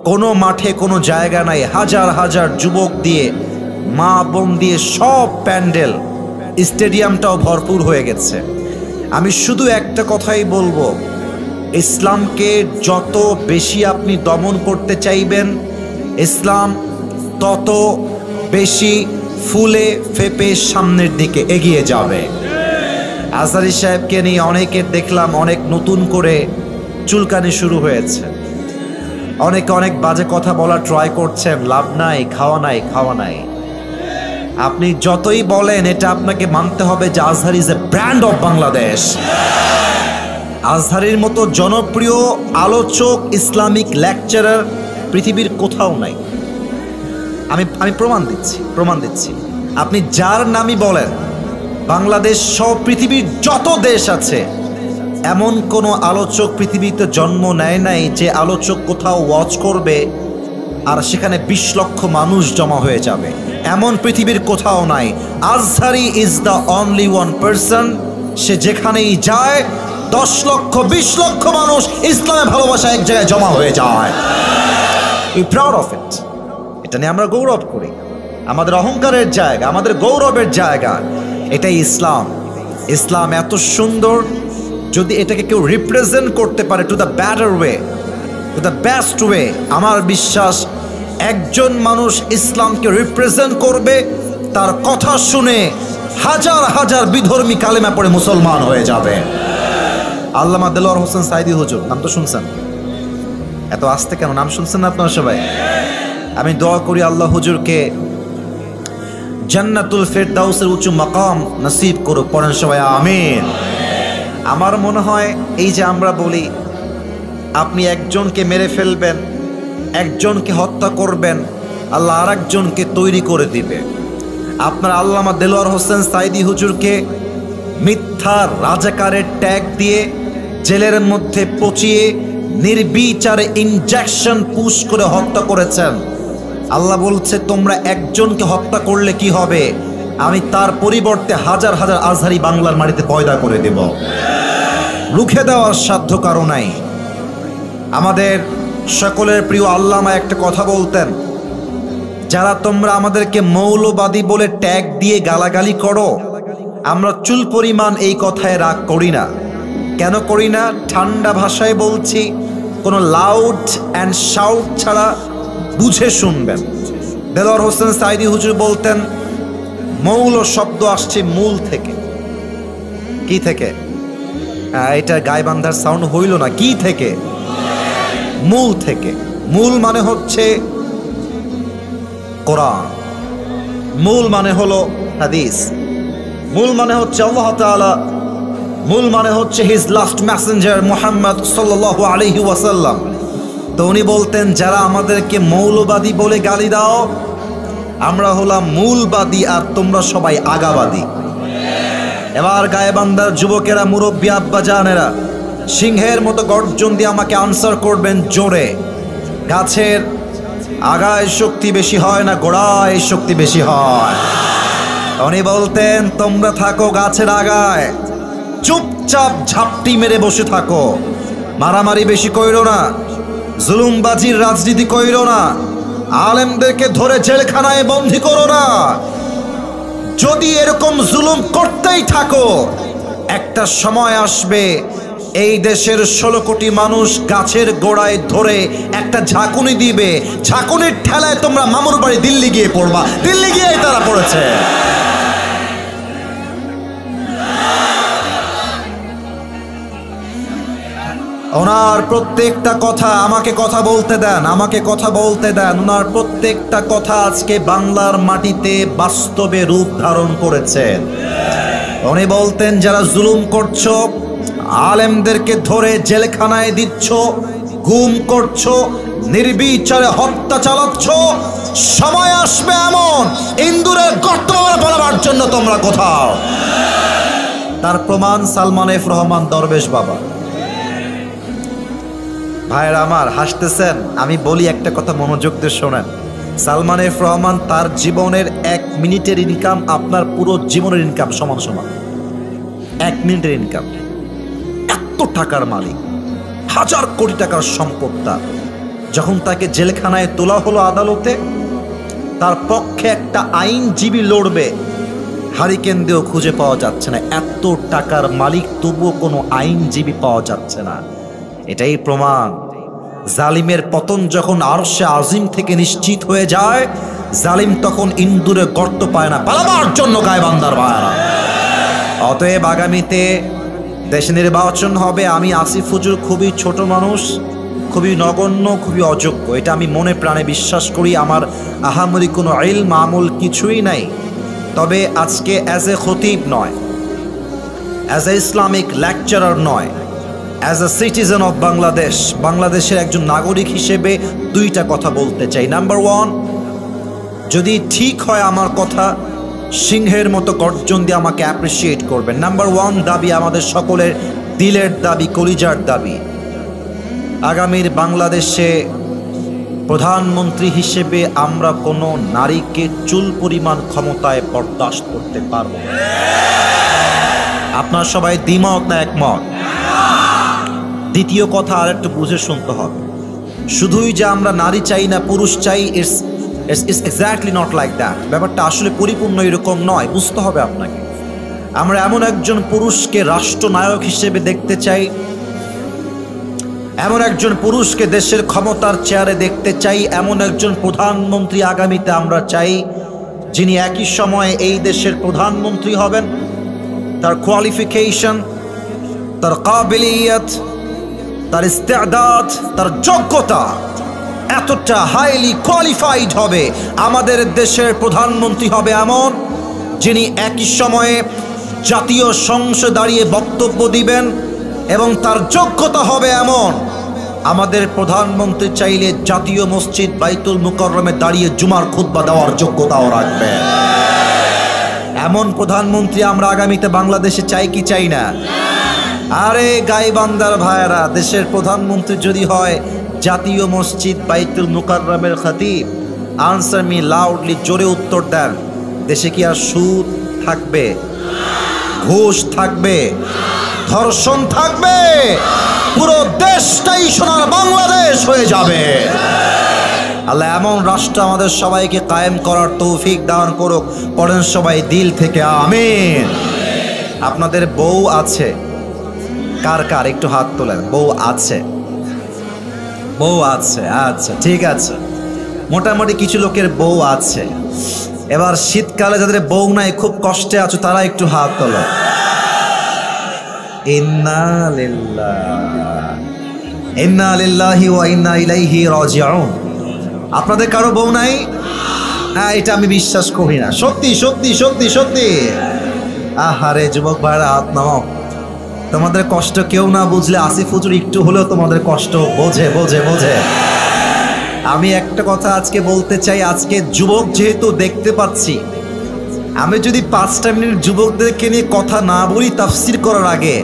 কোনো মাঠে কোনো জায়গা নাই, হাজার হাজার যুবক দিয়ে, মা বোন দিয়ে সব প্যান্ডেল, স্টেডিয়ামটাও ভরপুর হয়ে গেছে। আমি শুধু একটা কথাই বলবো, ইসলামকে যত বেশি আপনি দমন করতে চাইবেন, ইসলাম তত বেশি ফুলে ফেপে সামনের দিকে এগিয়ে যাবে। আজহারী সাহেবকে নিয়ে অনেকে দেখলাম অনেক নতুন করে চুলকানি শুরু হয়েছে, অনেকে অনেক বাজে কথা বলা ট্রাই করছেন, লাভ নাই, খাওয়া নাই, খাওয়া নাই। আপনি যতই বলেন, এটা আপনাকে মানতে হবে যে Azhari is a brand of Bangladesh. আজহারীর মতো জনপ্রিয় আলোচক, ইসলামিক লেকচারার পৃথিবীর কোথাও নাই। আমি প্রমাণ দিচ্ছি। আপনি যার নামই বলেন, বাংলাদেশ সব পৃথিবীর যত দেশ আছে, এমন কোনো আলোচক পৃথিবীতে জন্ম নেয় নাই যে আলোচক কোথাও ওয়াচ করবে আর সেখানে 20 লক্ষ মানুষ জমা হয়ে যাবে, এমন পৃথিবীর কোথাও নাই। Azhari is the only one person, সে যেখানেই যায় 10 লক্ষ 20 লক্ষ মানুষ ইসলামের ভালোবাসা এক জায়গায় জমা হয়ে যায়। We proud of it. এটা নিয়ে আমরা গৌরব করি, আমাদের অহংকারের জায়গা, আমাদের গৌরবের জায়গা। এটাই ইসলাম। ইসলাম এত সুন্দর, যদি এটাকে কেউ রিপ্রেজেন্ট করতে পারে to the better way, to the best way, আমার বিশ্বাস একজন মানুষ ইসলামকে রিপ্রেজেন্ট করবে, তার কথা শুনে হাজার হাজার বিধর্মী কালেমা পড়ে মুসলমান হয়ে যাবে। আল্লামা দেলোয়ার হোসেন সাইদি হুজুর, নাম তো শুনছেন? এত আস্তে কেন, নাম শুনছেন না আপনারা সবাই? আমি দোয়া করি আল্লাহ হুজুরকে জান্নাতুল ফেরদাউসের উঁচু মাকাম নসিব করুক। পড়েন সবাই আমিন। আমার মনে হয় এই যে আমরা বলি আপনি একজনকে মেরে ফেলবেন, একজনকে হত্যা করবেন, আল্লাহ আর একজনকে তৈরি করে দিবে। আপনার আল্লামা দেলোয়ার হোসেন সাইদি হুজুরকে মিথ্যা রাজাকারের ট্যাগ দিয়ে জেলের মধ্যে পচিয়ে নির্বিচারে ইনজেকশন পুশ করে হত্যা করেছেন। আল্লাহ বলছে, তোমরা একজনকে হত্যা করলে কি হবে, আমি তার পরিবর্তে হাজার হাজার আজহারী বাংলার মাটিতে পয়দা করে দেব। রুখে দেওয়ার সাধ্য কারো নাই। আমাদের সকলের প্রিয় আল্লামা একটা কথা বলতেন, যারা তোমরা আমাদেরকে মৌলবাদী বলে ট্যাগ দিয়ে গালাগালি করো, আমরা চুল পরিমাণ এই কথায় রাগ করি না। কেন করি না? ঠান্ডা ভাষায় বলছি, কোনো লাউড অ্যান্ড শাউট ছাড়া বুঝে শুনবেন। দেলোয়ার হোসেন সাইদি হুজুর বলতেন, মৌল শব্দ আসছে মূল থেকে। কি থেকে? এটা গাইবান্ধার সাউন্ড হইল না। কি থেকে? মূল থেকে। মূল মানে হচ্ছে কোরআন, মূল মানে হলো হাদিস, মূল মানে হচ্ছে আল্লাহ তাআলা, মূল মানে হচ্ছে হিজ লাস্ট মেসেঞ্জার মুহাম্মদ সাল্লাল্লাহু আলাইহি ওয়াসাল্লাম। তো উনি বলতেন, যারা আমাদেরকে মৌলবাদী বলে গালি দাও, আমরা হলাম মূলবাদী আর তোমরা সবাই আগাবাদী। এবার গায়েবান্ধার যুবকেরা, মুরব্বী আব্বা জানেরা, সিংহের মতো গর্জন দিয়ে আমাকে আনসার করবেন জোরে। গাছের আগায় শক্তি বেশি হয় না, গোড়ায় শক্তি বেশি হয়। উনি বলতেন, তোমরা থাকো গাছের আগায়, চুপচাপ ঝাপটি মেরে বসে থাকো, মারামারি বেশি কইরো না, জুলুমবাজির রাজনীতি কইরো না, আলেমদেরকে ধরে জেলখানায় বন্দী করো না। যদি এরকম জুলুম করতেই থাকো, একটা সময় আসবে এই দেশের 16 কোটি মানুষ গাছের গোড়ায় ধরে একটা ঝাঁকুনি দিবে, ঝাঁকুনির ঠেলায় তোমরা মামুর বাড়ি দিল্লি গিয়ে পড়বা। দিল্লি গিয়েই তারা পড়েছে। ওনার প্রত্যেকটা কথা, আমাকে কথা বলতে দেন, আমাকে কথা বলতে দেন। ওনার প্রত্যেকটা কথা আজকে বাংলার মাটিতে বাস্তবে রূপ ধারণ করেছে। উনি বলতেন, যারা জুলুম করছো, আলেমদেরকে ধরে জেলখানায় দিচ্ছ, গুম করছো, নির্বিচারে হত্যা চালাচ্ছ, সময় আসবে এমন ইন্দুরের গর্ত বলাবার জন্য তোমরা কোথাও। তার প্রমাণ সালমান এফ রহমান দরবেশ বাবা। ভাইরা আমার, হাসতেছেন, আমি বলি একটা কথা মনোযোগ দিয়ে শোনেন। সালমান এফ রহমান তার জীবনের 1 মিনিটের ইনকাম আপনার পুরো জীবনের ইনকাম সমান সমান। 1 মিনিটের ইনকাম। এত টাকার মালিক, হাজার কোটি টাকার সম্পদ তার। যখন তাকে জেলখানায় তোলা হলো আদালতে, তার পক্ষে একটা আইনজীবী লড়বে, হারিকেন দিয়েও খুঁজে পাওয়া যাচ্ছে না। এত টাকার মালিক, তবুও কোনো আইনজীবী পাওয়া যাচ্ছে না। এটাই প্রমাণ, জালিমের পতন যখন আরশে আজিম থেকে নিশ্চিত হয়ে যায়, জালিম তখন ইন্দুরে গর্ত পায় না পালাবার জন্য গায়বান্দার ভাইরা। অতএব আগামীতে দেশে নির্বাচন হবে। আমি আসিফ হুজুর খুবই ছোট মানুষ, খুবই নগণ্য, খুবই অযোগ্য, এটা আমি মনে প্রাণে বিশ্বাস করি। আমার আহামরি কোনো ইলম আমল কিছুই নাই। তবে আজকে অ্যাজ এ খতিব নয়, অ্যাজ এ ইসলামিক লেকচারার নয়, as a citizen of Bangladesh, বাংলাদেশের একজন নাগরিক হিসেবে দুইটা কথা বলতে চাই। নাম্বার ওয়ান, যদি ঠিক হয় আমার কথা, সিংহের মতো গর্জন দিয়ে আমাকে অ্যাপ্রিসিয়েট করবেন। নাম্বার ওয়ান দাবি, আমাদের সকলের দিলের দাবি, কলিজার দাবি, আগামীর বাংলাদেশে প্রধানমন্ত্রী হিসেবে আমরা কোনো নারীকে চুল পরিমাণ ক্ষমতায় বরদাস্ত করতে পারব না। আপনার সবাই দ্বিমত না একমত? দ্বিতীয় কথা আর একটু বুঝে শুনতে হবে, শুধুই যে আমরা নারী চাই না পুরুষ চাই, it's exactly not like that. ব্যাপারটা আসলে পরিপূর্ণ এরকম নয়, বুঝতে হবে আপনাকে। আমরা এমন একজন পুরুষকে রাষ্ট্রনায়ক হিসেবে দেখতে চাই, এমন একজন পুরুষকে দেশের ক্ষমতার চেয়ারে দেখতে চাই, এমন একজন প্রধানমন্ত্রী আগামীতে আমরা চাই, যিনি একই সময়ে এই দেশের প্রধানমন্ত্রী হবেন, তার কোয়ালিফিকেশন, তার কাবিলিয়ত, তার ইস্তেদাদ, তার যোগ্যতা এতটা হাইলি কোয়ালিফাইড হবে। আমাদের দেশের প্রধানমন্ত্রী হবে এমন, যিনি একই সময়ে জাতীয় সংসদে দাঁড়িয়ে বক্তব্য দিবেন, এবং তার যোগ্যতা হবে এমন, আমাদের প্রধানমন্ত্রী চাইলে জাতীয় মসজিদ বাইতুল মুকাররমে দাঁড়িয়ে জুমার খুতবা দেওয়ার যোগ্যতাও রাখবে। এমন প্রধানমন্ত্রী আমরা আগামীতে বাংলাদেশে চাই কি চাই না? আরে গাইবান্দার ভাইয়েরা, দেশের প্রধানমন্ত্রী যদি হয় জাতীয় মসজিদ বাইতুল মুকাররমের খতিব, আনসার মি লাউডলি, জোরে উত্তর দেন, দেশে কি আর সুদ থাকবে? ঘুষ থাকবে? ধর্ষণ থাকবে? পুরো দেশটাই সোনার বাংলাদেশ হয়ে যাবে। আল্লাহ এমন রাষ্ট্র আমাদের সবাইকে কায়েম করার তৌফিক দান করুক। পড়েন সবাই দিল থেকে আমিন। আপনাদের বউ আছে? কার কার একটু হাত তোলেন। বউ আছে? বউ আছে, আচ্ছা ঠিক আছে, মোটামুটি কিছু লোকের বউ আছে। এবার শীতকালে যাদের বউ নাই, খুব কষ্টে আছো, তারা একটু হাত তোলো। ইন্না লিল্লাহি ওয়া ইন্না ইলাইহি রাজিউন। আপনাদের কারো বউ নাই? হ্যাঁ, এটা আমি বিশ্বাস করি না। সত্যি সত্যি সত্যি সত্যি? আহারে যুবক ভাইরা, হাত নামাও। তোমাদের কষ্ট কেউ না বুঝলে আসিফ হুজুর একটু হলেও তোমাদের কষ্ট বোঝে বোঝে বোঝে। আমি একটা কথা আজকে বলতে চাই, আজকে যুবক যেহেতু দেখতে পাচ্ছি, আমি যদি 5টা মিনিট যুবকদেরকে নিয়ে কথা না বলি তাফসির করার আগে,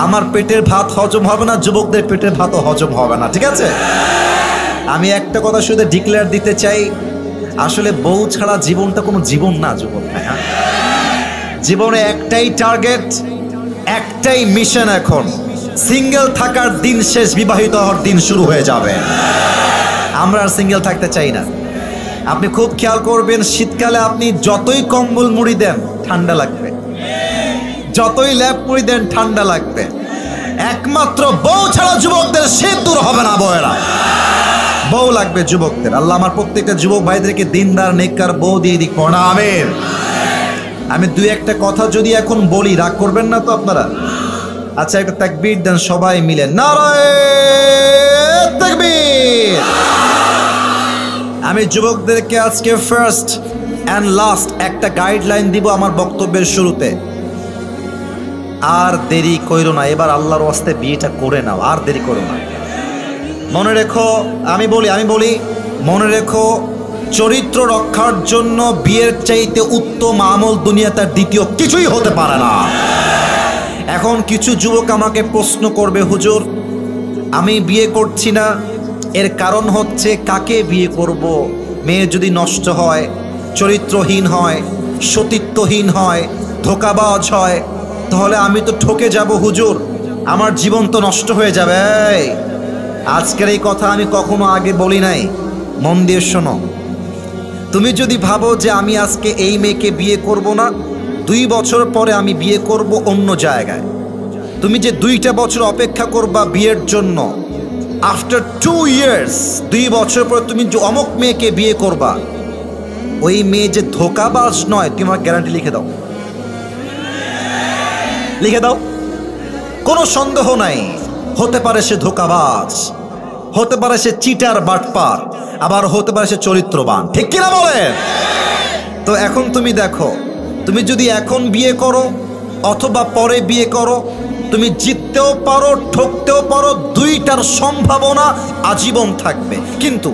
আমার পেটের ভাত হজম হবে না, যুবকদের পেটের ভাতও হজম হবে না, ঠিক আছে? আমি একটা কথা শুধু ডিক্লেয়ার দিতে চাই, আসলে বউ ছাড়া জীবনটা কোনো জীবন না যুবক। জীবনে একটাই টার্গেট, একটাই মিশন। এখন সিঙ্গেল থাকার দিন শেষ, বিবাহিত হওয়ার দিন শুরু হয়ে যাবে। আমরা আর সিঙ্গেল থাকতে চাই না। আপনি খুব খেয়াল করবেন, শীতকালে আপনি যতই কম্বল মুড়ি দেন ঠান্ডা লাগবে, যতই ল্যাপ মুড়ি দেন ঠান্ডা লাগবে। একমাত্র বউ ছাড়া যুবকদের শীত দূর হবে না। বউয়েরা, বউ লাগবে যুবকদের। আল্লাহ আমার প্রত্যেকটা যুবক ভাইদেরকে দিনদার নেককার বউ দিয়ে দিক, পড়া আমিন। আমি দুই একটা কথা যদি এখন বলি, রাগ করবেন না তো আপনারা? আচ্ছা, একটা তাকবীর দেন সবাই মিলে, নারায়ে তাকবীর। আমি যুবকদেরকে আজকে ফার্স্ট অ্যান্ড লাস্ট একটা গাইডলাইন দিব আমার বক্তব্যের শুরুতে। আর দেরি কইরো না, এবার আল্লাহর ওয়াস্তে বিয়েটা করে নাও, আর দেরি করো না। মনে রেখো, আমি বলি মনে রেখো, চরিত্র রক্ষার জন্য বিয়ের চাইতে উত্তম আমল দুনিয়াতে দ্বিতীয় কিছুই হতে পারে না। এখন কিছু যুবক আমাকে প্রশ্ন করবে, হুজুর আমি বিয়ে করছি না, এর কারণ হচ্ছে কাকে বিয়ে করব? মেয়ে যদি নষ্ট হয়, চরিত্রহীন হয়, সতীত্বহীন হয়, ধোঁকাবাজ হয়, তাহলে আমি তো ঠকে যাব হুজুর, আমার জীবন তো নষ্ট হয়ে যাবে। আজকের এই কথা আমি কখনো আগে বলি নাই, মন দিয়ে শোনো। তুমি যদি ভাবো যে আমি আজকে এই মেয়েকে বিয়ে করব না, 2 বছর পরে আমি বিয়ে করব অন্য জায়গায়, তুমি যে 2টা বছর অপেক্ষা করবা বিয়ের জন্য, আফটার 2 ইয়ার্স, 2 বছর পরে তুমি যে অমুক মেয়েকে বিয়ে করবা, ওই মেয়ে যে ধোঁকাবাজ নয়, তুমি আমার গ্যারান্টি লিখে দাও, লিখে দাও, কোনো সন্দেহ নাই। হতে পারে সে ধোঁকাবাজ, হতে পারে সে চিটার বাটপার, আবার হতে পারে সে চরিত্রবান, ঠিক কিনা বলেন? তো এখন তুমি দেখো, তুমি যদি এখন বিয়ে করো অথবা পরে বিয়ে করো, তুমি জিততেও পারো, ঠকতেও পারো, 2টার সম্ভাবনা আজীবন থাকবে। কিন্তু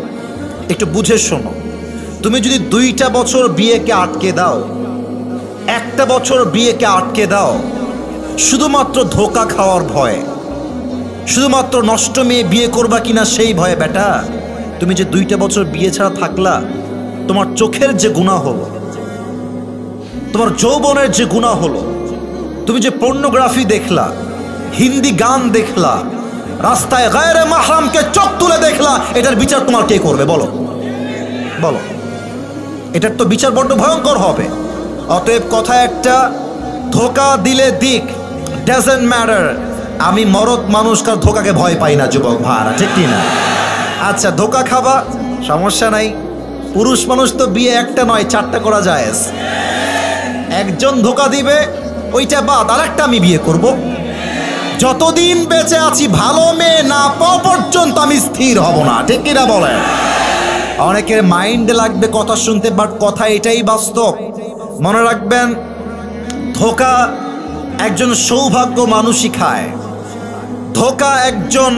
একটু বুঝে শোনো, তুমি যদি 2টা বছর বিয়েকে আটকে দাও, 1টা বছর বিয়েকে আটকে দাও শুধুমাত্র ধোঁকা খাওয়ার ভয়ে, শুধুমাত্র নষ্ট মেয়ে বিয়ে করবা কিনা সেই ভয়ে, বেটা তুমি যে 2টা বছর বিয়ে ছাড়া থাকলা, তোমার চোখের যে গুনাহ হলো, তোমার যৌবনের যে গুনাহ হলো, তুমি যে পর্নোগ্রাফি দেখলা, হিন্দি গান দেখলা, রাস্তায় গায়রে মাহরামকে চোখ তুলে দেখলা, এটার বিচার তোমার কে করবে বলো? বলো, এটার তো বিচার বড্ড ভয়ঙ্কর হবে। অতএব কথা একটা, ধোঁকা দিলে দিক, ডাজন্ট ম্যাটার। আমি মরদ মানুষকার ধোঁকাকে ভয় পাই না যুবক ভাইরা, ঠিক কি না? আচ্ছা, ধোঁকা খাবা, সমস্যা নাই। পুরুষ মানুষ তো বিয়ে একটা নয় 4টা করা যায়। একজন ধোঁকা দিবে, ওইটা বাদ আরেকটা আমি বিয়ে করব। যতদিন বেঁচে আছি ভালো মেয়ে না পাওয়া পর্যন্ত আমি স্থির হব না, ঠিক কিনা বলেন? অনেকের মাইন্ডে লাগবে কথা শুনতে, বাট কথা এটাই বাস্তব। মনে রাখবেন, ধোঁকা একজন সৌভাগ্য মানুষই খায়, ধোঁকা একজন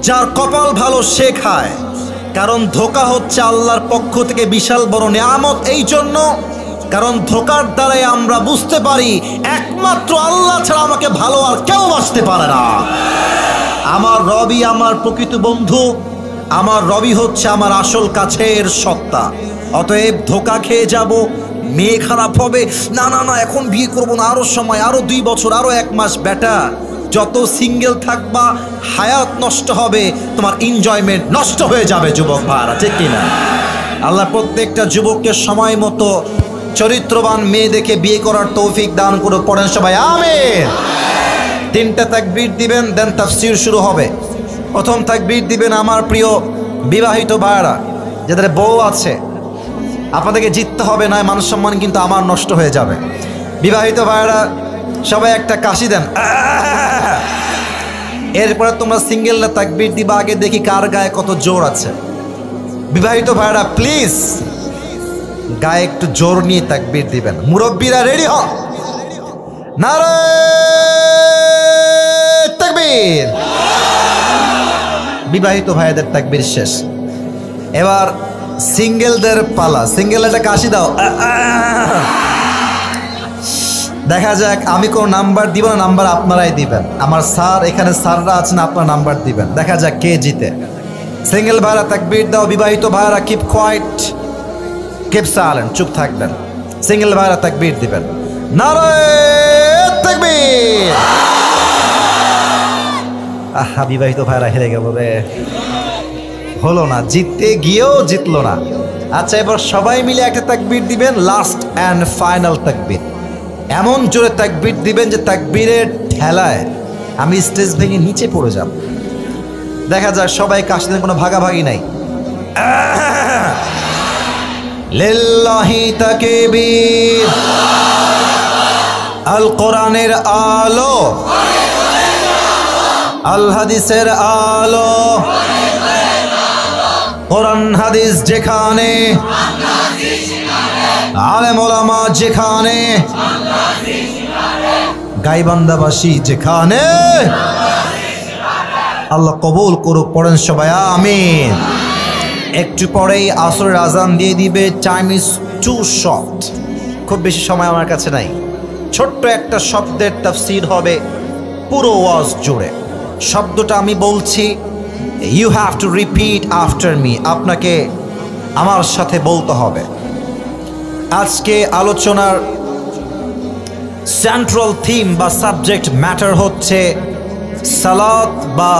যার কপাল ভালো সে খায়। কারণ ধোঁকা হচ্ছে আল্লাহর পক্ষ থেকে বিশাল বড় নিয়ামত, এই জন্য কারণ ধোঁকার দ্বারাই আমরা বুঝতে পারি একমাত্র আল্লাহ ছাড়া আমাকে ভালো আর কেউ বাসতে পারে না। আমার রবি আমার প্রকৃত বন্ধু, আমার রবি হচ্ছে আমার আসল কাছের সত্তা। অতএব ধোঁকা খেয়ে যাব, মেয়ে খারাপ হবে, না না না এখন বিয়ে করব না, আরো সময়, আরো 2 বছর, আরো 1 মাস। বেটা যত সিঙ্গেল থাকবা হায়াত নষ্ট হবে, তোমার এনজয়মেন্ট নষ্ট হয়ে যাবে যুবক ভাইরা, ঠিক কিনা? আল্লাহ প্রত্যেকটা যুবককে সময় মতো চরিত্রবান মেয়ে দেখে বিয়ে করার তৌফিক দান করে। পড়েন সবাই আমিন। 3টা তাকবীর দিবেন, দেন তাফসীর শুরু হবে। প্রথম তাকবীর দিবেন আমার প্রিয় বিবাহিত ভাইরা, যাদের বউ আছে, আপনাদেরকে জিততে হবে, নয় মান সম্মান কিন্তু আমার নষ্ট হয়ে যাবে। বিবাহিত ভাইরা সবাই একটা কাশি দেন। এরপরে তোমরা সিঙ্গেলরা তাকবীর দিবা, আগে দেখি কার গায়ে কত জোর আছে। বিবাহিত ভাইরা প্লিজ গায়ে একটু জোর নিয়ে তাকবীর দিবেন। মুরব্বীরা রেডি হন, নারে তাকবীর। বিবাহিত ভাইদের তাকবীর শেষ, এবার সিঙ্গেলদের পালা। সিঙ্গেল একটা কাশি দাও। দেখা যাক, আমি কোনো নাম্বার দিব না, নাম্বার আপনারাই দিবেন। আমার স্যার এখানে, স্যাররা আছেন, আপনার নাম্বার দিবেন। দেখা যাক কে জিতে। সিঙ্গেল ভাইরা তাকবীর দাও, বিবাহিত ভাইরা কিপ কোয়াইট, কিপ সাইলেন্ট, চুপ থাকবেন। সিঙ্গেল ভাইরা তাকবীর দিবেন, নারে তাকবীর। আহা, বিবাহিত ভাইরা হেরে গেল রে, হলো না, জিততে গিয়েও জিতলো না। আচ্ছা, এবার সবাই মিলে একটা তাকবীর দিবেন, লাস্ট অ্যান্ড ফাইনাল তাকবীর। এমন জোরে তাকবীর দিবেন যে তাকবীরের ঠেলায় আমি স্টেজ ভেঙে নিচে পড়ে যাব। দেখা যাক সবাই কাশি দেন, কোনো ভাগাভাগি নাই। লিল্লাহি তাকবীর। আল কোরআনের আলো, আল হাদিসের আলো, কোরআন হাদিস যেখানে, আলেম ওলামা যেখানে, গাইবান্ধাবাসী যেখানে, আল্লাহ কবুল করুক। পড়েন সবাই আমিন। একটু পরেই আসরের আজান দিয়ে দিবে। টাইম ইজ টু শর্ট, খুব বেশি সময় আমার কাছে নাই। ছোট্ট একটা শব্দের তাফসীর হবে পুরো ওয়াজ জুড়ে। শব্দটা আমি বলছি, you have to repeat after me, আপনাকে আমার সাথে বলতে হবে। আজকে আলোচনার সেন্ট্রাল থিম বা সাবজেক্ট ম্যাটার হচ্ছে সালাত বা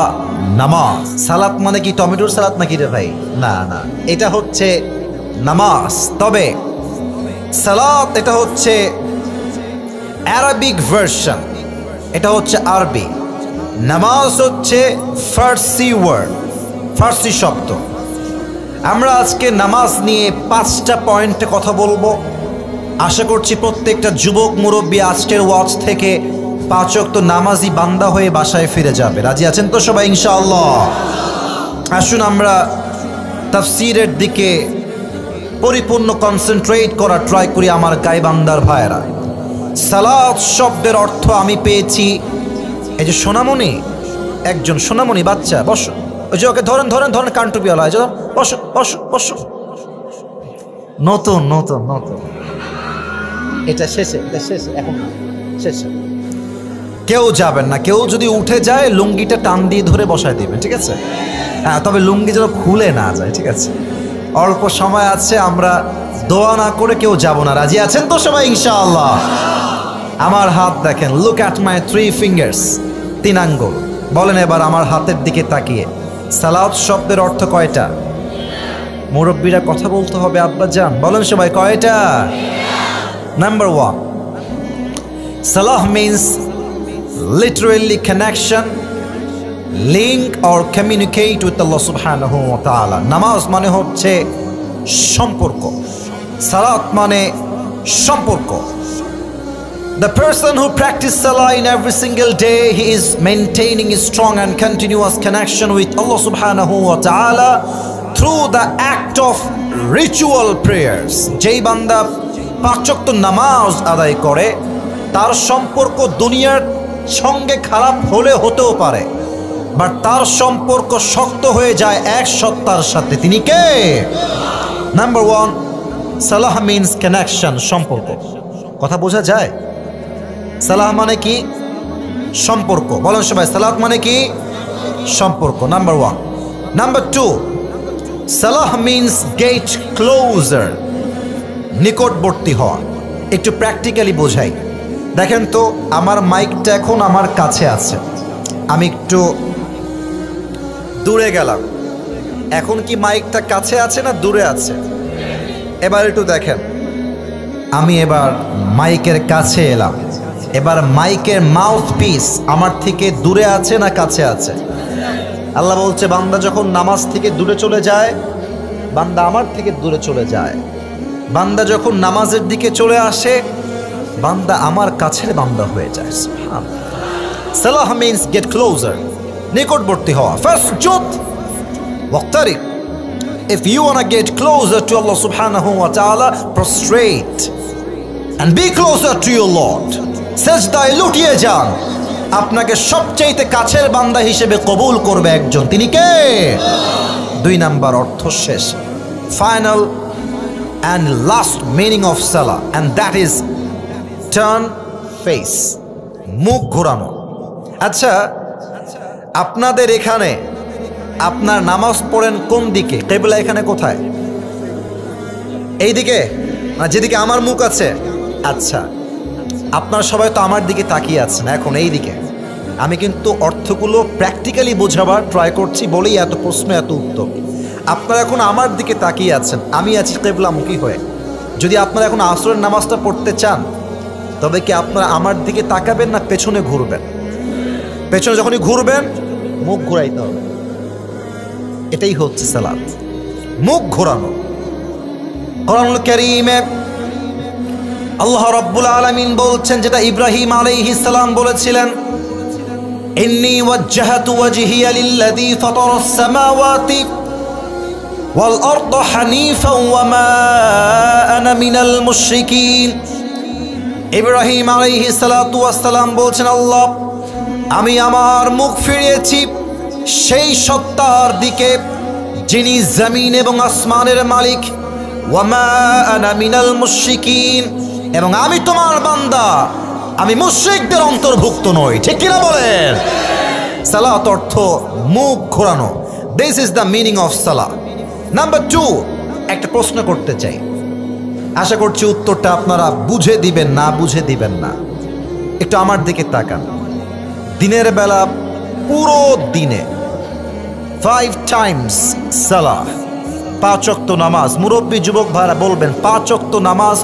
নামাজ। সালাত মানে কি টমেটোর সালাত নাকি রে ভাই? না না, এটা হচ্ছে নামাজ। তবে সালাত এটা হচ্ছে অ্যারাবিক ভার্সন, এটা হচ্ছে আরবি। নামাজ হচ্ছে ফার্সি ওয়ার্ড, ফার্সি শব্দ। আমরা আজকে নামাজ নিয়ে 5টা পয়েন্টে কথা বলবো। আশা করছি প্রত্যেকটা যুবক মুরব্বী আজকের ওয়াজ থেকে 5 ওয়াক্ত নামাজি বান্দা হয়ে বাসায় ফিরে যাবে। রাজি আছেন তো সবাই ইনশাআল্লাহ? আসুন আমরা তাফসীরের দিকে পরিপূর্ণ কনসেন্ট্রেট করা ট্রাই করি আমার গায়বান্দার ভাইয়েরা। সালাত শব্দের অর্থ আমি পেয়েছি, এই যে সোনামণি, একজন সোনামণি বাচ্চা, বসো, ওই যে ওকে ধরেন ধরেন ধরেন, কান্টুপিওয়ালা, বসো বসো বসো। নতুন নতুন নতুন, এটা শেষে, এটা শেষে, এখন শেষে। কেউ যাবেন না, কেউ যদি উঠে যায় লুঙ্গিটা টান দিয়ে ধরে বসায় দিবেন, ঠিক আছে? হ্যাঁ, তবে লুঙ্গি যেন খুলে না যায়, ঠিক আছে? অল্প সময় আছে, আমরা দোয়া না করে কেউ যাব না। রাজি আছেন তো সবাই ইনশাআল্লাহ? আমার হাত দেখেন, লুক অ্যাট মাই 3 ফিঙ্গার্স, 3 আঙ্গুল। বলেন এবার আমার হাতের দিকে তাকিয়ে, সালাত শব্দের অর্থ কয়টা? মুরব্বীরা কথা বলতে হবে আব্বা জান, বলেন সবাই কয়টা? Number 1, salah means literally connection, link or communicate with Allah subhanahu wa ta'ala. নামাজ মানে হচ্ছে সম্পর্ক, সালাত মানে সম্পর্ক। The person who practices salah in every single day, he is maintaining a strong and continuous connection with Allah subhanahu wa ta'ala through the act of ritual prayers. যেই বান্দা 5 ওয়াক্ত নামাজ আদায় করে, তার সম্পর্ক দুনিয়ার সঙ্গে খারাপ হলে হতেও পারে, বাট তার সম্পর্ক শক্ত হয়ে যায় এক সত্তার সাথে। তিনি কে? নাম্বার 1, সালাহ মিন্স কানেকশন, সম্পর্ক। কথা বোঝা যায়? সালাহ মানে কি? সম্পর্ক। বলেন সবাই, সালাত মানে কি? সম্পর্ক। নাম্বার 1। নাম্বার 2, সালাহ মিন্স গেট ক্লোজার, নিকটবর্তী হওয়া। একটু প্র্যাকটিক্যালি বোঝাই। দেখেন তো, আমার মাইকটা এখন আমার কাছে আছে, আমি একটু দূরে গেলাম, এখন কি মাইকটা কাছে আছে না দূরে আছে? এবার একটু দেখেন, আমি এবার মাইকের কাছে এলাম, এবার মাইকের মাউথ পিস আমার থেকে দূরে আছে না কাছে আছে? আল্লাহ বলছে, বান্দা যখন নামাজ থেকে দূরে চলে যায়, বান্দা আমার থেকে দূরে চলে যায়। বান্দা যখন নামাজের দিকে চলে আসে, বান্দা আমার কাছের বান্দা হয়ে যায়। সালাহ মিন্স গেট ক্লোজার, নিকটবর্তী হওয়া। ফার্স্ট জুদ ওয়াক্তারিক। If you want to get closer to Allah subhanahu wa ta'ala, prostrate and be closer to your Lord. সেজদায় লুটিয়ে যান, আপনাকে সবচেয়ে কাছের বান্দা হিসেবে কবুল করবে একজন, তিনি কে? 2 নাম্বার অর্থ শেষ, final and last meaning of salah, and that is turn face, মুখ ঘোরানো। আচ্ছা, আপনাদের এখানে আপনার নামাজ পড়েন কোন দিকে? কিবলা এখানে কোথায়? এই দিকে না, যেদিকে আমার মুখ আছে? আচ্ছা, আপনারা সবাই তো আমার দিকে তাকিয়ে আছেন এখন, এই দিকে। আমি কিন্তু অর্থগুলো প্র্যাকটিক্যালি বোঝাবার ট্রাই করছি বলেই এত প্রশ্ন, এত উত্তর। আপনারা এখন আমার দিকে তাকিয়ে আছেন, আমি আছি কিবলামুখী হয়ে। যদি আপনারা এখন আসরের নামাজটা পড়তে চান, তবে কি আপনারা আমার দিকে তাকাবেন না পেছনে ঘুরবেন? পেছনে যখনই ঘুরবেন মুখ ঘোরাইতে হবে, এটাই হচ্ছে সালাত, মুখ ঘোরানো। কোরআনুল কারীমে আল্লাহ রাব্বুল আলামিন বলছেন, যেটা ইব্রাহিম আলাইহিস সালাম বলেছিলেন, ইন্নী ওয়াজ্জাহতু ওয়াজহিয়া লিল্লাযী ফাতারাস সামাওয়াতি ওয়াল আরদা হানিফান ওয়া মা আনা মিনাল মুশরিকিন। ইব্রাহিম আলাইহিস সালাতু ওয়াস সালাম বলছেন, আল্লাহ, আমি আমার মুখ ফিরিয়েছি সেই সত্তার দিকে যিনি জমিন এবং আসমানের মালিক, ওয়া মা আনা মিনাল মুশরিকিন, এবং আমি তোমার বান্দা, আমি মুশরিকদের অন্তর্ভুক্ত নই। ঠিক কিনা বলেন? সালাত অর্থ মুখ ঘোরানো। This is the meaning of Salah. Number 2, একটা প্রশ্ন করতে চাই, আশা করছি উত্তরটা আপনারা বুঝে দিবেন, না বুঝে দিবেন না। একটু আমার দিকে তাকান। দিনের বেলা পুরো দিনে 5 টাইমস সালাহ, 5 ওয়াক্ত নামাজ। মুরব্বী যুবক ভাইরা বলবেন 5 ওয়াক্ত নামাজ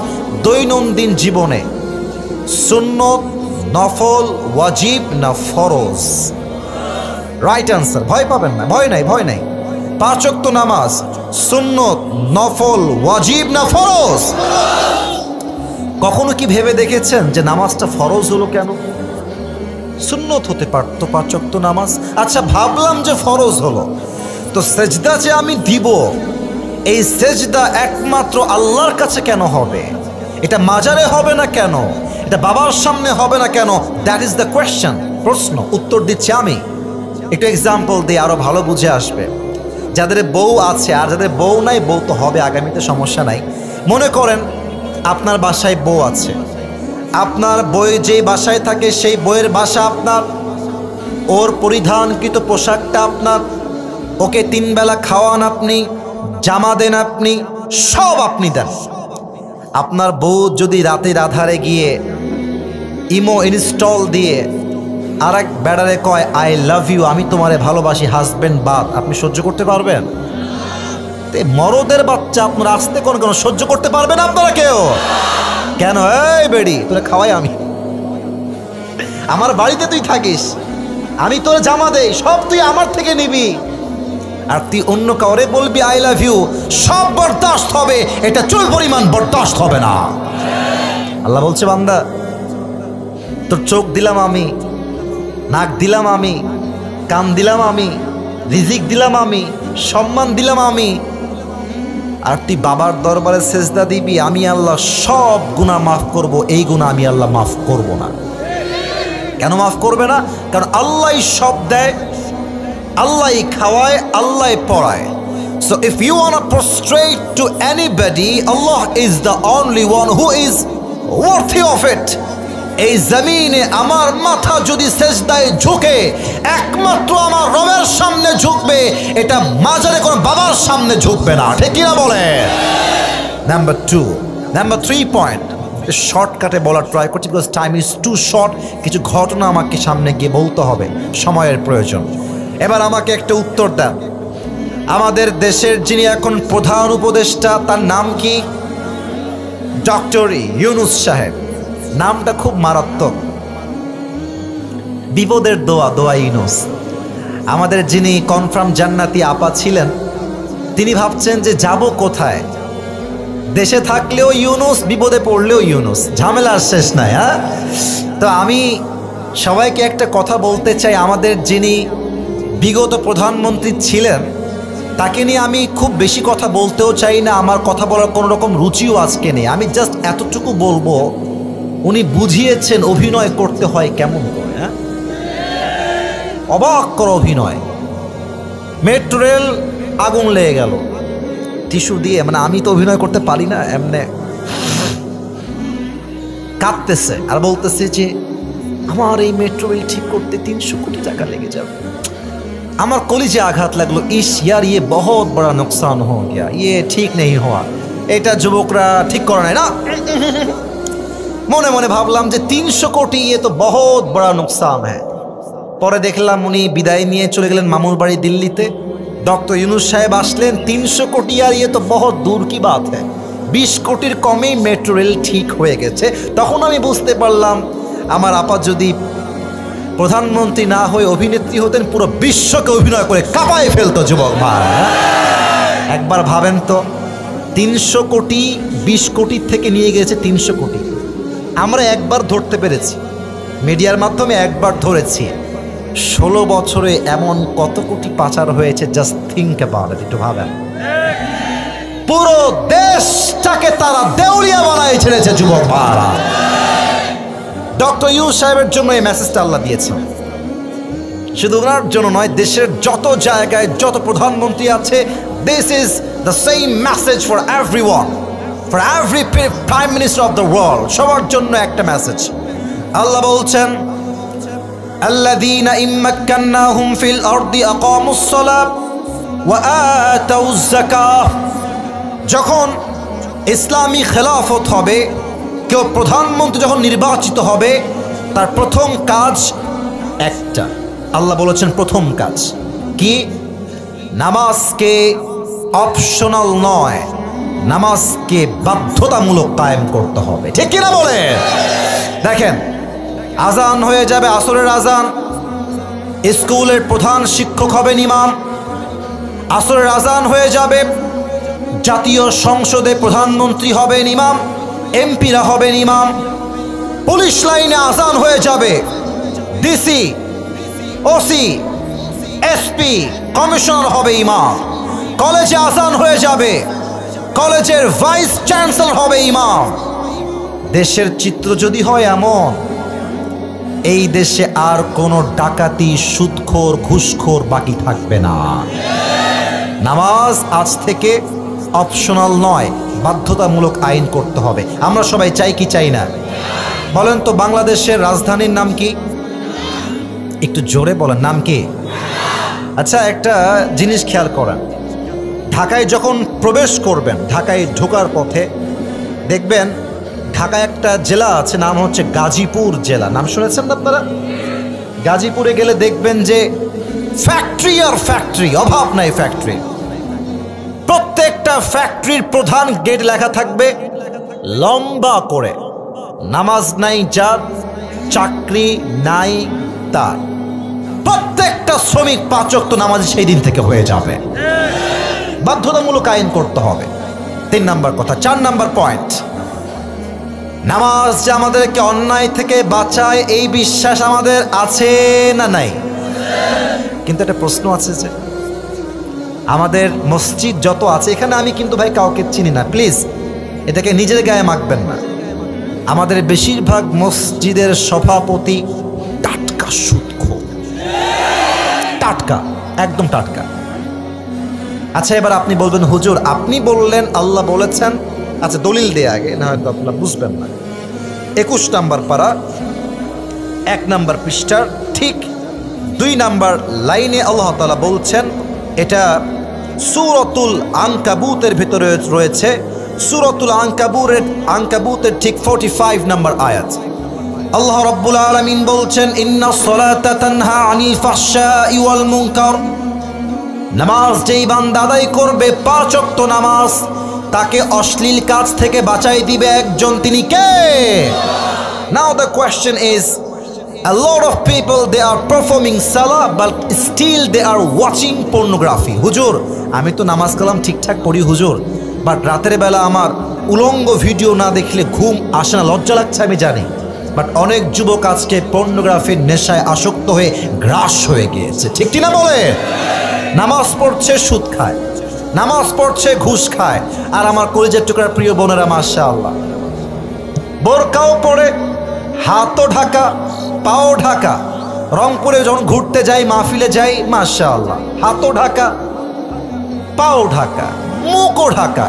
দৈনন্দিন জীবনে সুন্নত, নফল, ওয়াজিব না ফরজ? Right answer. ভয় পাবেন না, ভয় নাই, ভয় নাই। 5 ওয়াক্ত নামাজ সুন্নত, নফল, ওয়াজিব না ফরজ? কখনো কি ভেবে দেখেছেন যে নামাজটা ফরজ হলো কেন? সুন্নত হতে পারতো 5 ওয়াক্ত নামাজ। আচ্ছা, ভাবলাম যে ফরজ হলো, তো সেজদা যে আমি দিব, এই সেজদা একমাত্র আল্লাহর কাছে কেন হবে? এটা মাজারে হবে না কেন? এটা বাবার সামনে হবে না কেন? That is the question. প্রশ্ন, উত্তর দিচ্ছি আমি। একটু এক্সাম্পল দিয়ে আরো ভালো বুঝে আসবে। যাদের বউ আছে আর যাদের বউ নাই, বউ তো হবে আগামীতে, সমস্যা নাই। মনে করেন আপনার বাসায় বউ আছে, আপনার বউ যেই বাসায় থাকে সেই বউয়ের বাসা আপনার, ওর পরিধানকৃত পোশাকটা আপনার, ওকে 3 বেলা খাওয়ান আপনি, জামা দেন আপনি, সব আপনি দেন। আপনার বউ যদি রাতের আধারে গিয়ে ইমো ইনস্টল দিয়ে আর এক বেড়ারে কয় আই লাভ ইউ, আমি তোমারে ভালোবাসি, হাজবেন্ড বাদ, আপনি সহ্য করতে পারবেন? মরদের বাচ্চা, আপনারা আসতে কোন কেন সহ্য করতে পারবেন আপনারা কেউ? কেন? এই বেড়ি, তোরা খাওয়াই আমি, আমার বাড়িতে তুই থাকিস, আমি তোর জামা দেই, সব তুই আমার থেকে নিবি, আর তুই অন্য কাউরে বলবি আই লাভ ইউ, সব বরদাস্ত হবে, এটা চুল পরিমাণ বরদাস্ত হবে না। আল্লাহ বলছে, বান্দা তোর চোখ দিলাম আমি, নাক দিলাম আমি, কান দিলাম আমি, রিজিক দিলাম আমি, সম্মান দিলাম আমি, আর তুই বাবার দরবারে সেজদা দিবি, আমি আল্লাহ সব গুনাহ মাফ করব, এই গুনাহ আমি আল্লাহ মাফ করব না। কেন মাফ করবে না? কারণ আল্লাহই সব দেয়, আল্লাহই খাওয়ায়, আল্লাহই পড়ায়। So if you want to prostrate to anybody, Allah is the only one who is worthy of it. এই জমিনে আমার মাথা যদি সেজদায় ঝুঁকে, একমাত্র আমার রবের সামনে ঝুঁকবে, এটা মাজারে কোনো বাবার সামনে ঝুঁকবে না। ঠিক কিনা বলে? নাম্বার 2, নাম্বার 3 পয়েন্ট শর্টকাটে বলার ট্রাই করছি, because time is too short. কিছু ঘটনা আমাকে সামনে গিয়ে বলতে হবে, সময়ের প্রয়োজন। এবার আমাকে একটা উত্তর দেন, আমাদের দেশের যিনি এখন প্রধান উপদেষ্টা, তার নাম কি? ডক্টর ইউনূস সাহেব। নামটা খুব মারাত্মক, বিপদের দোয়া, দোয়া ইউনূস। আমাদের যিনি কনফার্ম জান্নাতি আপা ছিলেন, তিনি ভাবছেন যে যাব কোথায়, দেশে থাকলেও ইউনূস, বিপদে পড়লেও ইউনূস, ঝামেলার শেষ নাই। হ্যাঁ, তো আমি সবাইকে একটা কথা বলতে চাই, আমাদের যিনি বিগত প্রধানমন্ত্রী ছিলেন, তাকে নিয়ে আমি খুব বেশি কথা বলতেও চাই না, আমার কথা বলার কোনো রকম রুচিও আজকে নেই। আমি জাস্ট এতটুকু বলবো, উনি বুঝিয়েছেন অভিনয় করতে হয় কেমন করে। হ্যাঁ, অবাক কর অভিনয়। মেট্রো রেল আগুন লেগে গেল, টিস্যু দিয়ে, মানে আমি তো অভিনয় করতে পারি না, এমনে কাঁদতেছে আর বলতেছে যে আমার এই মেট্রো রেল ঠিক করতে 300 কোটি টাকা লেগে যাবে। আমার কলিজে আঘাত লাগলো, ইস ইয়ার ইয়ে বহুত বড় নুকসান হো গিয়া, ইয়ে ঠিক নেই হওয়া, এটা যুবকরা ঠিক করে নাই না। মনে মনে ভাবলাম যে 300 কোটি ইয়ে তো বহুত বড় নুকসান হ্যাঁ। পরে দেখলাম উনি বিদায় নিয়ে চলে গেলেন মামুর বাড়ি দিল্লিতে। ডক্টর ইউনূস সাহেব আসলেন, 300 কোটি আর ইয়ে তো বহুত দূর কি বাত হ্যাঁ, 20 কোটির কমেই মেট্রো রেল ঠিক হয়ে গেছে। তখন আমি বুঝতে পারলাম, আমার আপা যদি প্রধানমন্ত্রী না হয়ে অভিনেত্রী হতেন, পুরো বিশ্বকে অভিনয় করে কাঁপায় ফেলতো যুবক ভাই। একবার ভাবেন তো, 300 কোটি 20 কোটির থেকে নিয়ে গেছে 300 কোটি। আমরা একবার ধরতে পেরেছি, মিডিয়ার মাধ্যমে একবার ধরেছি। 16 বছরে এমন কত কোটি পাচার হয়েছে, জাস্ট থিঙ্ক অ্যাবাউট ইট, একটু ভাবেন। পুরো দেশটাকে তারা দেউলিয়া বানায় ছেড়েছে যুবক ভাইরা। ডক্টর ইউনূস সাহেবের জন্য এই মেসেজটা আল্লাহ দিয়েছেন, শুধু ওনার জন্য নয়, দেশের যত জায়গায় যত প্রধানমন্ত্রী আছে, this is the same message for everyone, for every prime minister of the world, সবার জন্য একটা মেসেজ। আল্লাহ বলছেন, আল্লাযীনা ইম্মাক্কান্নাহুম ফিল আরদি আকামুস সালাত ওয়া আতাউয যাকাহ। যখন ইসলামী খেলাফত হবে, কেউ প্রধানমন্ত্রী যখন নির্বাচিত হবে, তার প্রথম কাজ একটা, আল্লাহ বলেছেন প্রথম কাজ কি? নামাজকে অপশনাল নয়, নামাজকে বাধ্যতামূলক কায়েম করতে হবে। ঠিক কিনা বলে? দেখেন, আজান হয়ে যাবে, আসরের আজান, স্কুলের প্রধান শিক্ষক হবেন ইমাম। আসরের আজান হয়ে যাবে, জাতীয় সংসদে প্রধানমন্ত্রী হবেন ইমাম, এমপিরা হবেন ইমাম। পুলিশ লাইনে আজান হয়ে যাবে, ডিসি, ওসি, এসপি, কমিশনার হবে ইমাম। কলেজে আজান হয়ে যাবে, কলেজের ভাইস চ্যান্সেলর হবে ইমাম। দেশের চিত্র যদি হয় এমন, এই দেশে আর কোনো ডাকাতি, সুদখোর, ঘুষখোর বাকি থাকবে না। নামাজ আজ থেকে অপশনাল নয়, বাধ্যতামূলক আইন করতে হবে। আমরা সবাই চাই কি চাই না? বলেন তো, বাংলাদেশের রাজধানীর নাম কি? একটু জোরে বলেন, নাম কি? আচ্ছা, একটা জিনিস খেয়াল করেন, ঢাকায় যখন প্রবেশ করবেন, ঢাকায় ঢোকার পথে দেখবেন ঢাকায় একটা জেলা আছে, নাম হচ্ছে গাজীপুর জেলা। নাম শুনেছেন না আপনারা? গাজীপুরে গেলে দেখবেন যে ফ্যাক্টরি আর ফ্যাক্টরি, অভাব নাই ফ্যাক্টরি। প্রত্যেকটা ফ্যাক্টরির প্রধান গেট লেখা থাকবে লম্বা করে, নামাজ নাই যার, চাকরি নাই তার। প্রত্যেকটা শ্রমিক 5 ওয়াক্ত নামাজ সেই দিন থেকে হয়ে যাবে। বাধ্যতামূলক আইন করতে হবে। 3 নাম্বার কথা। 4 নাম্বার পয়েন্ট, নামাজ যে আমাদেরকে অন্যায় থেকে বাঁচায়, এই বিশ্বাস আমাদের আছে না নাই? কিন্তু একটা প্রশ্ন আছে যে আমাদের মসজিদ যত আছে, এখানে আমি কিন্তু ভাই কাউকে চিনি না, প্লিজ এটাকে নিজের গায়ে মাখবেন না। আমাদের বেশিরভাগ মসজিদের সভাপতি টাটকা সুদখোর, টাটকা, একদম টাটকা। আচ্ছা, এবার আপনি বলবেন হুজুর আপনি বললেন আল্লাহ বলেছেন, আচ্ছা দলিল দিয়ে আগে, না হয়তো আপনারা বুঝবেন না। 21 নাম্বার পারা 1 নাম্বার পৃষ্ঠার ঠিক 2 নাম্বার লাইনে আল্লাহ তাআলা বলছেন, এটা সূরাতুল আনকাবুতের ভিতরে রয়েছে, সূরাতুল আনকাবুতের ঠিক 45 নাম্বার আয়াত। আল্লাহ রাব্বুল আলামিন বলছেন, ইন্নাস সালাতা তানহা আনিল ফাহশাই ওয়াল মুনকার। নামাজ যেই বান্দা আদায় করবে 5 ওয়াক্ত নামাজ, তাকে অশ্লীল কাজ থেকে বাঁচাই দিবে একজন, তিনি কে? Now the question is, a lot of people they are performing salah but still they are watching pornography. হুজুর আমি তো নামাজ কালাম ঠিকঠাক পড়ি হুজুর, বাট রাতের বেলা আমার উলঙ্গ ভিডিও না দেখলে ঘুম আসে না, লজ্জা লাগছে আমি জানি, বাট অনেক যুবক আজকে পর্নোগ্রাফির নেশায় আসক্ত হয়ে গ্রাস হয়ে গিয়েছে। ঠিক কি না বলে? নামাজ পড়ছে, সুদ খায়, নামাজ পড়ছে, ঘুষ খায়। আর আমার কলিজার টুকরার প্রিয় বোনেরা, মাশাআল্লাহ, বোরকাও পরে, হাতও ঢাকা, পাও ঢাকা। রংপুরে যখন ঘুরতে যাই, মাহফিলে যাই, মাশাআল্লাহ, হাতও ঢাকা, পাও ঢাকা, মুখও ঢাকা।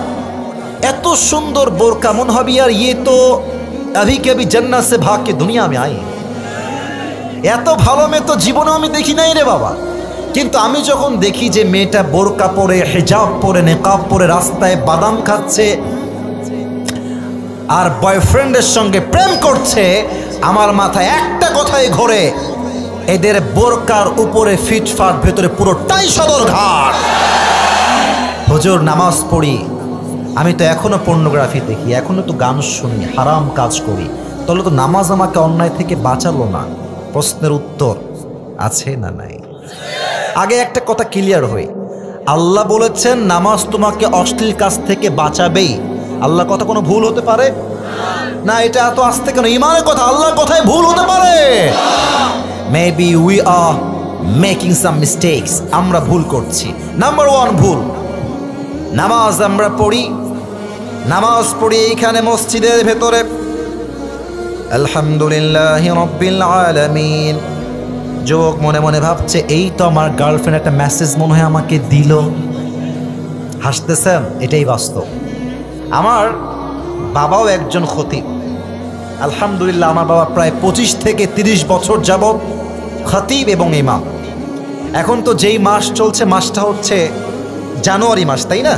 এত সুন্দর বোরকা, মনে হবে আর ইয়ে তো अभी के अभी जन्नत से भाग के दुनिया में आई। এত ভালো মেয়ে তো জীবনে আমি দেখি নাই রে বাবা। কিন্তু আমি যখন দেখি যে মেয়েটা বোরকা পরে, হিজাব পরে, নেকাব পরে রাস্তায় বাদাম খাচ্ছে আর বয়ফ্রেন্ডের সঙ্গে প্রেম করছে, আমার মাথায় একটা কথাই ঘোরে, এদের বোরকার উপরে ফিটফাট, ভেতরে পুরোটাই সদরঘাট। হুজুর নামাজ পড়ি, আমি তো এখনো পর্নোগ্রাফি দেখি, এখনো তো গান শুনি, হারাম কাজ করি, তাহলে তো নামাজ আমাকে অন্যায় থেকে বাঁচালো না। প্রশ্নের উত্তর আছে না নাই? আগে একটা কথা ক্লিয়ার হই, আল্লাহ বলেছেন নামাজ তোমাকে অশ্লীল কাজ থেকে বাঁচাবেই। আল্লাহর কথা কোনো ভুল হতে পারে না? এটা এত আস্তে কেন? ইমানের কথা, আল্লাহর কথায় ভুল হতে পারে? Maybe we are making some mistakes, আমরা ভুল করছি। নাম্বার 1 ভুল, নামাজ আমরা পড়ি, নামাজ পড়ি এইখানে মসজিদের ভেতরে আলহামদুলিল্লাহি রাব্বিল আলামিন। যুবক মনে মনে ভাবছে, এই তো আমার গার্লফ্রেন্ড একটা মেসেজ মনে হয় আমাকে দিল। হাসতেছেন, এটাই বাস্তব। আমার বাবাও একজন খতিব, আলহামদুলিল্লাহ। আমার বাবা প্রায় 25 থেকে 30 বছর যাবত খতিব এবং ইমাম। এখন তো যেই মাস চলছে, মাসটা হচ্ছে জানুয়ারি মাস, তাই না?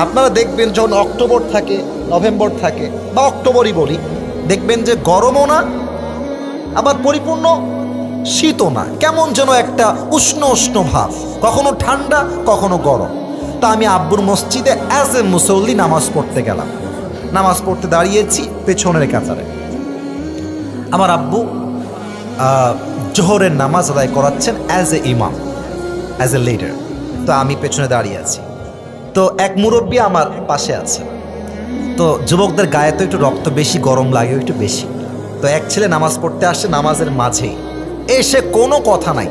আপনারা দেখবেন যখন অক্টোবর থাকে, নভেম্বর থাকে, বা অক্টোবরই বলি, দেখবেন যে গরমও না, আবার পরিপূর্ণ শীতও না, কেমন যেন একটা উষ্ণ উষ্ণ ভাব, কখনো ঠান্ডা কখনো গরম। তা আমি আব্বুর মসজিদে অ্যাজ এ মুসল্লি নামাজ পড়তে গেলাম। নামাজ পড়তে দাঁড়িয়েছি পেছনের কাতারে। আমার আব্বু জোহরের নামাজ আদায় করাচ্ছেন অ্যাজ এ ইমাম, অ্যাজ এ লিডার। তো আমি পেছনে দাঁড়িয়ে আছি। তো এক মুরব্বী আমার পাশে আছে। তো যুবকদের গায়ে তো একটু রক্ত বেশি, গরম লাগে একটু বেশি। তো এক ছেলে নামাজ পড়তে আসছে, নামাজের মাঝেই এসে কোনো কথা নাই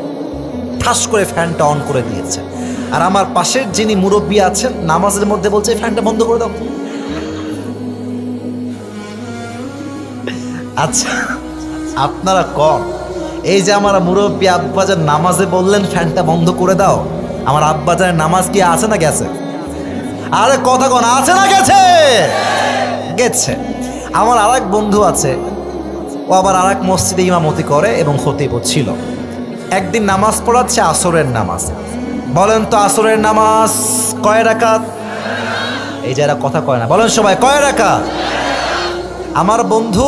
ঠাস করে ফ্যানটা অন করে দিয়েছে। আর আমার পাশের যিনি মুরব্বী আছেন নামাজের মধ্যে বলছে ফ্যানটা বন্ধ করে দাও। আচ্ছা আপনারা কম, এই যে আমার মুরব্বী আব্বাজান নামাজে বললেন ফ্যানটা বন্ধ করে দাও, আমার আব্বাজানের নামাজ কি আছে না গেছে? আরে কথা কোন, আছে না গেছে? গেছে। আমার আর এক বন্ধু আছে, ও আবার আর এক মসজিদে ইমামতি করে এবং খতিব ছিল। একদিন নামাজ পড়াচ্ছে আসরের নামাজ। বলেন তো আসরের নামাজ কয় রাকাত? এই যারা কথা কয় না, বলেন সবাই কয় রাকাত? আমার বন্ধু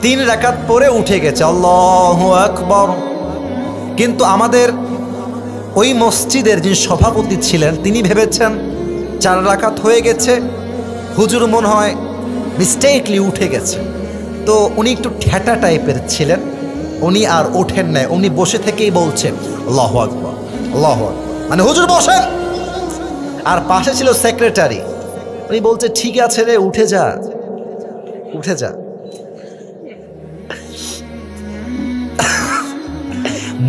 3 রাকাত পরে উঠে গেছে, আল্লাহু আকবার। কিন্তু আমাদের ওই মসজিদের যিনি সভাপতি ছিলেন তিনি ভেবেছেন 4 রাকাত হয়ে গেছে, হুজুর মনে হয় মিস্টেকলি উঠে গেছে। তো উনি একটু ঠেটা টাইপের ছিলেন, উনি আর ওঠেন নাই, উনি বসে থেকেই বলছেন আল্লাহু আকবার আল্লাহু আকবার, মানে হুজুর বসেন। আর পাশে ছিল সেক্রেটারি, উনি বলছে ঠিক আছে রে উঠে যা উঠে যা।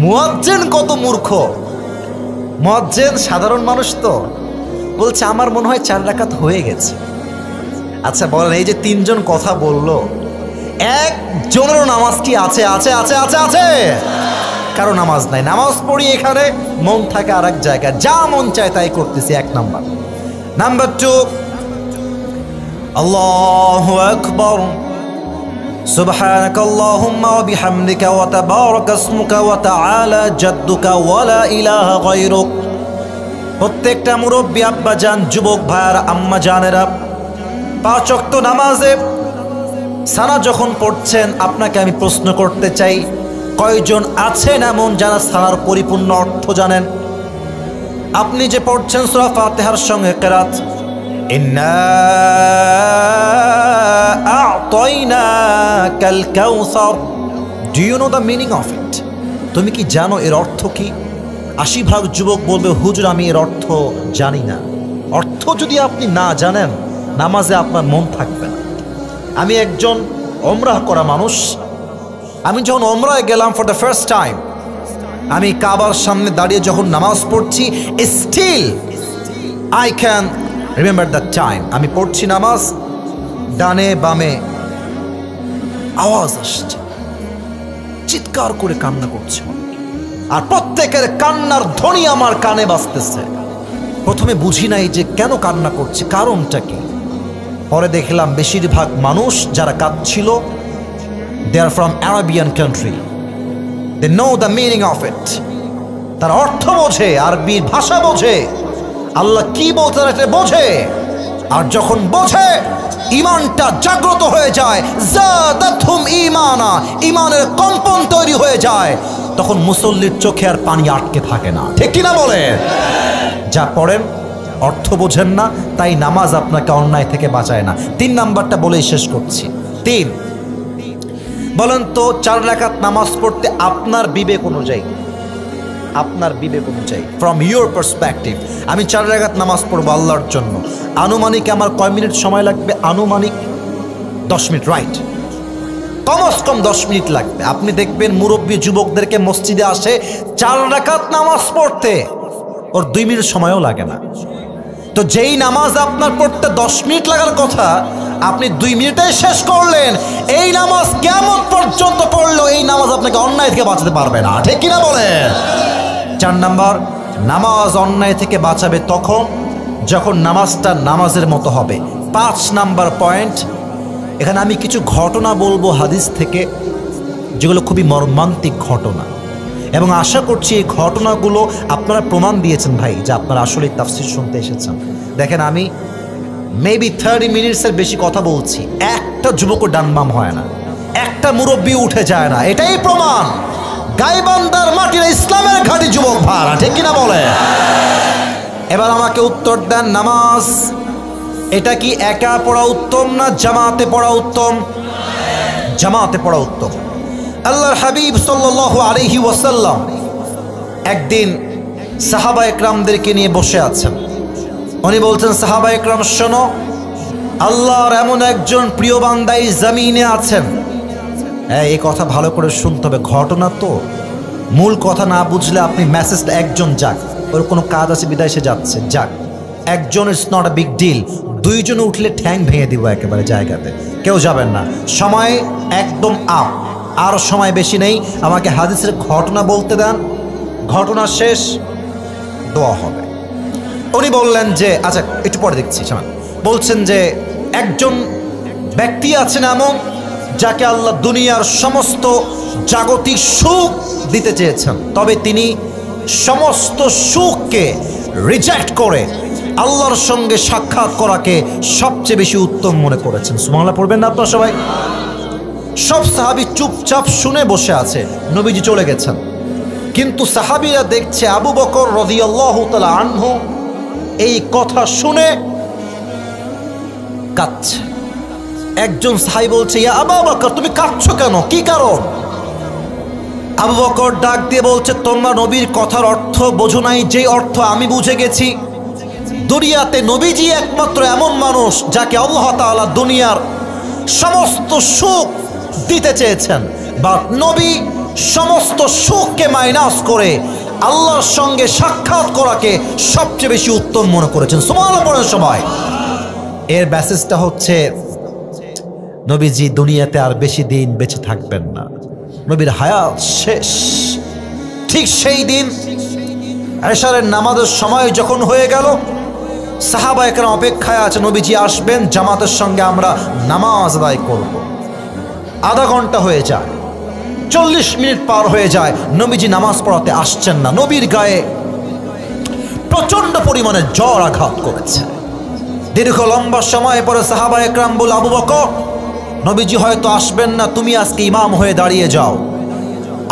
মুয়াজ্জিন কত মূর্খ, মুয়াজ্জিন সাধারণ মানুষ তো, বলছে আমার মনে হয় 4 রাকাত হয়ে গেছে। আচ্ছা বলেন, এই যে 3 জন কথা বললো, একজনেরও নামাজ কি আছে? আছে আছে আছে আছে? কারো নামাজ নাই। নামাজ পড়ি এখানে, মন থাকে আর এক জায়গায়, যা মন চায় তাই করতেছি। 1 নাম্বার। নাম্বার 2, আল্লাহু আকবার, সুবহানাকাল্লাহুম্মা ওয়া বিহামদিকা ওয়া তাবারাকা ইসমুকা ওয়া তাআলা জাদ্দুকা ওয়া লা ইলাহা গায়রুক। প্রত্যেকটা মুরব্বী আব্বাজান, যুবক ভাইয়ারা, আম্মা জানেরা, 5 ওয়াক্ত নামাজে সানা যখন পড়ছেন, আপনাকে আমি প্রশ্ন করতে চাই, কয়জন আছেন এমন যারা সানার পরিপূর্ণ অর্থ জানেন? আপনি যে পড়ছেন সূরা ফাতিহার সঙ্গে কিরাত, ইন্না আ'তাইনাকাল কাউসার, do you know the meaning of it? তুমি কি জানো এর অর্থ কি? 80% যুবক বলবে হুজুর আমি এর অর্থ জানি না। অর্থ যদি আপনি না জানেন, নামাজে আপনার মন থাকবে না। আমি একজন ওমরাহ করা মানুষ। আমি যখন ওমরায় গেলাম ফর দ্য ফার্স্ট টাইম, আমি কাবার সামনে দাঁড়িয়ে যখন নামাজ পড়ছি, still I can remember the time. আমি পড়ছি নামাজ, ডানে বামে আওয়াজ আসছে, চিৎকার করে কান্না করছে, আর প্রত্যেকের কান্নার ধ্বনি আমার কানে বাজতেছে। প্রথমে বুঝি নাই যে কেন কান্না করছে, কারণটা কি। পরে দেখলাম বেশিরভাগ মানুষ যারা কাঁদছিল, they are from Arabian country, they know the meaning of it. তার অর্থ বোঝে, আরবি ভাষা বোঝে, আল্লাহ কি বলতে এটা বোঝে। আর যখন বোঝে, ইমানটা জাগ্রত হয়ে যায়, যাদাতহুম ঈমানা, ইমানের কম্পন তৈরি হয়ে যায়। তখন মুসল্লির চোখে আর পানি আটকে থাকে না, ঠিক কিনা বলেন? যা পড়েন অর্থ বোঝেন না, তাই নামাজ আপনাকে অন্যায় থেকে বাঁচায় না। 3 নাম্বারটা বলেই শেষ করছি। 3, বলেন তো 4 রাকাত নামাজ পড়তে আপনার বিবেক অনুযায়ী, আপনার বিবেক অনুযায়ী, ফ্রম ইউর পার্সপেক্টিভ, আমি 4 রাকাত নামাজ পড়বো আল্লাহর জন্য, আনুমানিক আমার কয় মিনিট সময় লাগবে? আনুমানিক 10 মিনিট, রাইট? কমস কম 10 মিনিট লাগবে। আপনি দেখবেন মুরব্বী যুবকদেরকে মসজিদে আসে 4 রাকাত নামাজ পড়তে, ওর 2 মিনিট সময়ও লাগে না। তো যেই নামাজ আপনার পড়তে 10 মিনিট লাগার কথা, আপনি 2 মিনিটে শেষ করলেন। এই নামাজ কিয়ামত পর্যন্ত পড়লো, এই নামাজ আপনাকে অন্যায় থেকে বাঁচাতে পারবে না, ঠিক কিনা বলেন? 4 নাম্বার, নামাজ অন্যায় থেকে বাঁচাবে তখন যখন নামাজটা নামাজের মতো হবে। 5 নাম্বার পয়েন্ট, এখানে আমি কিছু ঘটনা বলবো হাদিস থেকে, যেগুলো খুবই মর্মান্তিক ঘটনা, এবং আশা করছি এই ঘটনাগুলো আপনারা প্রমাণ দিয়েছেন ভাই যে আপনারা আসলে তাফসীর শুনতে এসেছেন। দেখেন, আমি মেবি 30 মিনিটসের বেশি কথা বলছি, একটা যুবক ডান বাম হয় না, একটা মুরব্বী উঠে যায় না, এটাই প্রমাণ গাইবান্ধার মাটির ইসলামের ঘাঁটি যুবক ভাড়া, ঠিক কিনা বলে? এবার আমাকে উত্তর দেন, নামাজ এটা কি একা পড়া উত্তম না জামাতে পড়া উত্তম? জামাতে পড়া উত্তম। আল্লাহর হাবিব সাল্লাল্লাহু আলাইহি ওয়াসাল্লাম একদিন সাহাবা একরামদেরকে নিয়ে বসে আছেন। উনি বলছেন, সাহাবা একরাম শোনো, আল্লাহর এমন একজন প্রিয় বান্দা এই জমিনে আছেন। এই কথা ভালো করে শুনতে হবে, ঘটনা তো, মূল কথা না বুঝলে আপনি মেসেজটা, একজন যাক, ওর কোনো কাজ আছে বিদায় সে যাচ্ছে, যাক, একজন it's not a big deal, দুইজন উঠলে ঠ্যাং ভেঙে দিব একেবারে জায়গাতে, কেউ যাবেন না, সময় একদম আপ, আর সময় বেশি নেই, আমাকে হাদিসের ঘটনা বলতে দেন, ঘটনা শেষ দোয়া হবে। উনি বললেন যে আচ্ছা একটু পরে দেখছি, বলছেন যে একজন ব্যক্তি আছেন এমন যাকে আল্লাহ দুনিয়ার সমস্ত জাগতিক সুখ দিতে চেয়েছেন, তবে তিনি সমস্ত সুখকে রিজেক্ট করে আল্লাহর সঙ্গে সাক্ষাৎ করাকে সবচেয়ে বেশি উত্তম মনে করেছেন। সুবহানাল্লাহ পড়বেন না আপনারা সবাই? সব সাহাবী চুপচাপ শুনে বসে আছে, নবীজি চলে গেছেন, কিন্তু সাহাবীরা দেখছে আবু বকর রাদিয়াল্লাহু তাআলা আনহু এই কথা শুনে কাঁদছে। একজন সাহাবী বলছে, ইয়া আবু বকর, তুমি কাঁদছো কেন, কি কারণ? আবু বকর ডাক দিয়ে বলছে, তোমরা নবীর কথার অর্থ বোঝো নাই যে অর্থ আমি বুঝে গেছি। দুনিয়াতে নবীজি একমাত্র এমন মানুষ যাকে আল্লাহ তাআলা দুনিয়ার সমস্ত সুখ দিতে চেয়েছেন, বা নবী সমস্ত সুখকে মাইনাস করে আল্লাহর সঙ্গে সাক্ষাৎ করাকে সবচেয়ে বেশি উত্তম মনে করেছেন। সুবহানাল্লাহ পড়ার সময় এর মেসেজটা হচ্ছে, নবীজি দুনিয়াতে আর বেশি দিন বেঁচে থাকবেন না, নবীর হায়াত শেষ। ঠিক সেই দিন এশারের নামাজের সময় যখন হয়ে গেল, সাহাবা একরাম অপেক্ষায় আছে, নবীজি আসবেন, জামাতের সঙ্গে আমরা নামাজ আদায় করব। আধা ঘন্টা হয়ে যায়, 40 মিনিট পার হয়ে যায়, নবীজি নামাজ পড়াতে আসছেন না। নবীর গায়ে প্রচন্ড পরিমাণে জ্বর আঘাত করেছে। দীর্ঘ লম্বা সময় পরে সাহাবা একরাম বলে, আবু বকর, নবীজি হয়তো আসবেন না, তুমি আজকে ইমাম হয়ে দাঁড়িয়ে যাও।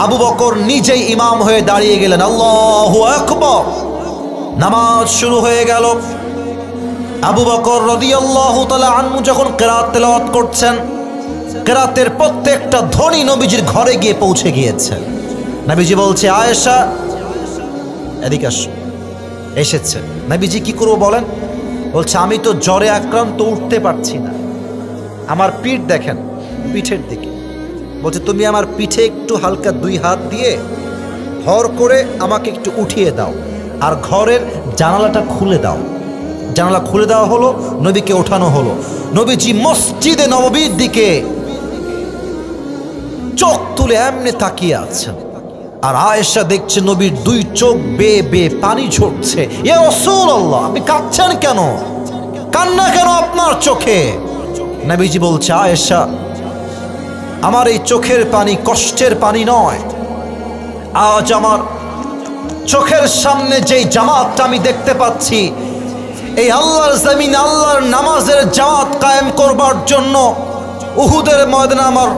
আবু বকর নিজেই ইমাম হয়ে দাঁড়িয়ে গেলেন। আল্লাহু আকবার। নামাজ শুরু হয়ে গেল। আবু বকর রাদিয়াল্লাহু তাআলা আনহু যখন কিরাত তেলাওয়াত করছেন, কিরাতের প্রত্যেকটা ধ্বনি নবীজির ঘরে গিয়ে পৌঁছে গিয়েছে। নবীজি বলছে, আয়েশা এদিকে আসো। এসেছে। নবীজি কি করবো বলেন? বলছে, আমি তো জ্বরে আক্রান্ত, উঠতে পারছি না, আমার পিঠ দেখেন, পিঠের দিকে। বলছে, তুমি আমার পিঠে একটু হালকা 2 হাত দিয়ে ভর করে আমাকে একটু উঠিয়ে দাও, আর ঘরের জানালাটা খুলে দাও। জানালা খুলে দেওয়া হলো, নবীকে ওঠানো হলো। নবীজি মসজিদে নববীর দিকে চোখ তুলে এমনি তাকিয়ে আছেন, আর আয়েশা দেখছে নবীর 2 চোখ বেয়ে বেয়ে পানি ঝরছে। ইয়া রাসূলুল্লাহ, আপনি কাঁদছেন কেন? কান্না কেন আপনার চোখে? নবীজি বলছে, আয়েশা, আমার এই চোখের পানি কষ্টের পানি নয়। আজ আমার চোখের সামনে যেই জামাতটা আমি দেখতে পাচ্ছি, এই আল্লাহর জমিন, আল্লাহর নামাজের জামাত কায়েম করবার জন্য উহুদের ময়দানে আমার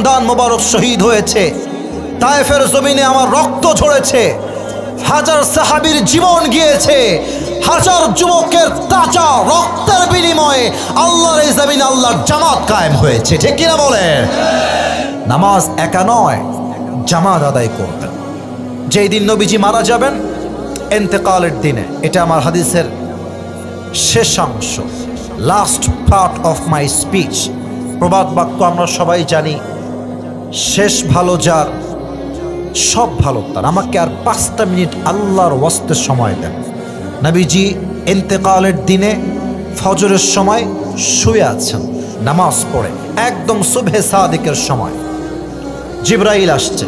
দান মোবারক শহীদ হয়েছে, তায়েফের জমিনে আমার রক্ত ঝরেছে, হাজার সাহাবীর জীবন গিয়েছে, হাজার যুবকের তাজা রক্তের বিনিময়ে আল্লাহর এই জমিনে আল্লাহর জামাত কায়েম হয়েছে। ঠিক কিনা বলেন? নামাজ একা নয়, জামাত আদায় করবেন। যেই দিন নবীজি মারা যাবেন, ইন্তেকালের দিনে, এটা আমার হাদিসের শেষাংশ, last part of my speech. প্রবাদ বাক্য আমরা সবাই জানি, শেষ ভালো যার, সব ভালো তার। আমাকে আর 5টা মিনিট আল্লাহর ওয়াস্তে সময় দেন। নবীজি ইন্তেকালের দিনে ফজরের সময় শুয়ে আছেন, নামাজ পড়ে, একদম সুবহে সাদিকের সময় জিবরাইল আসছে,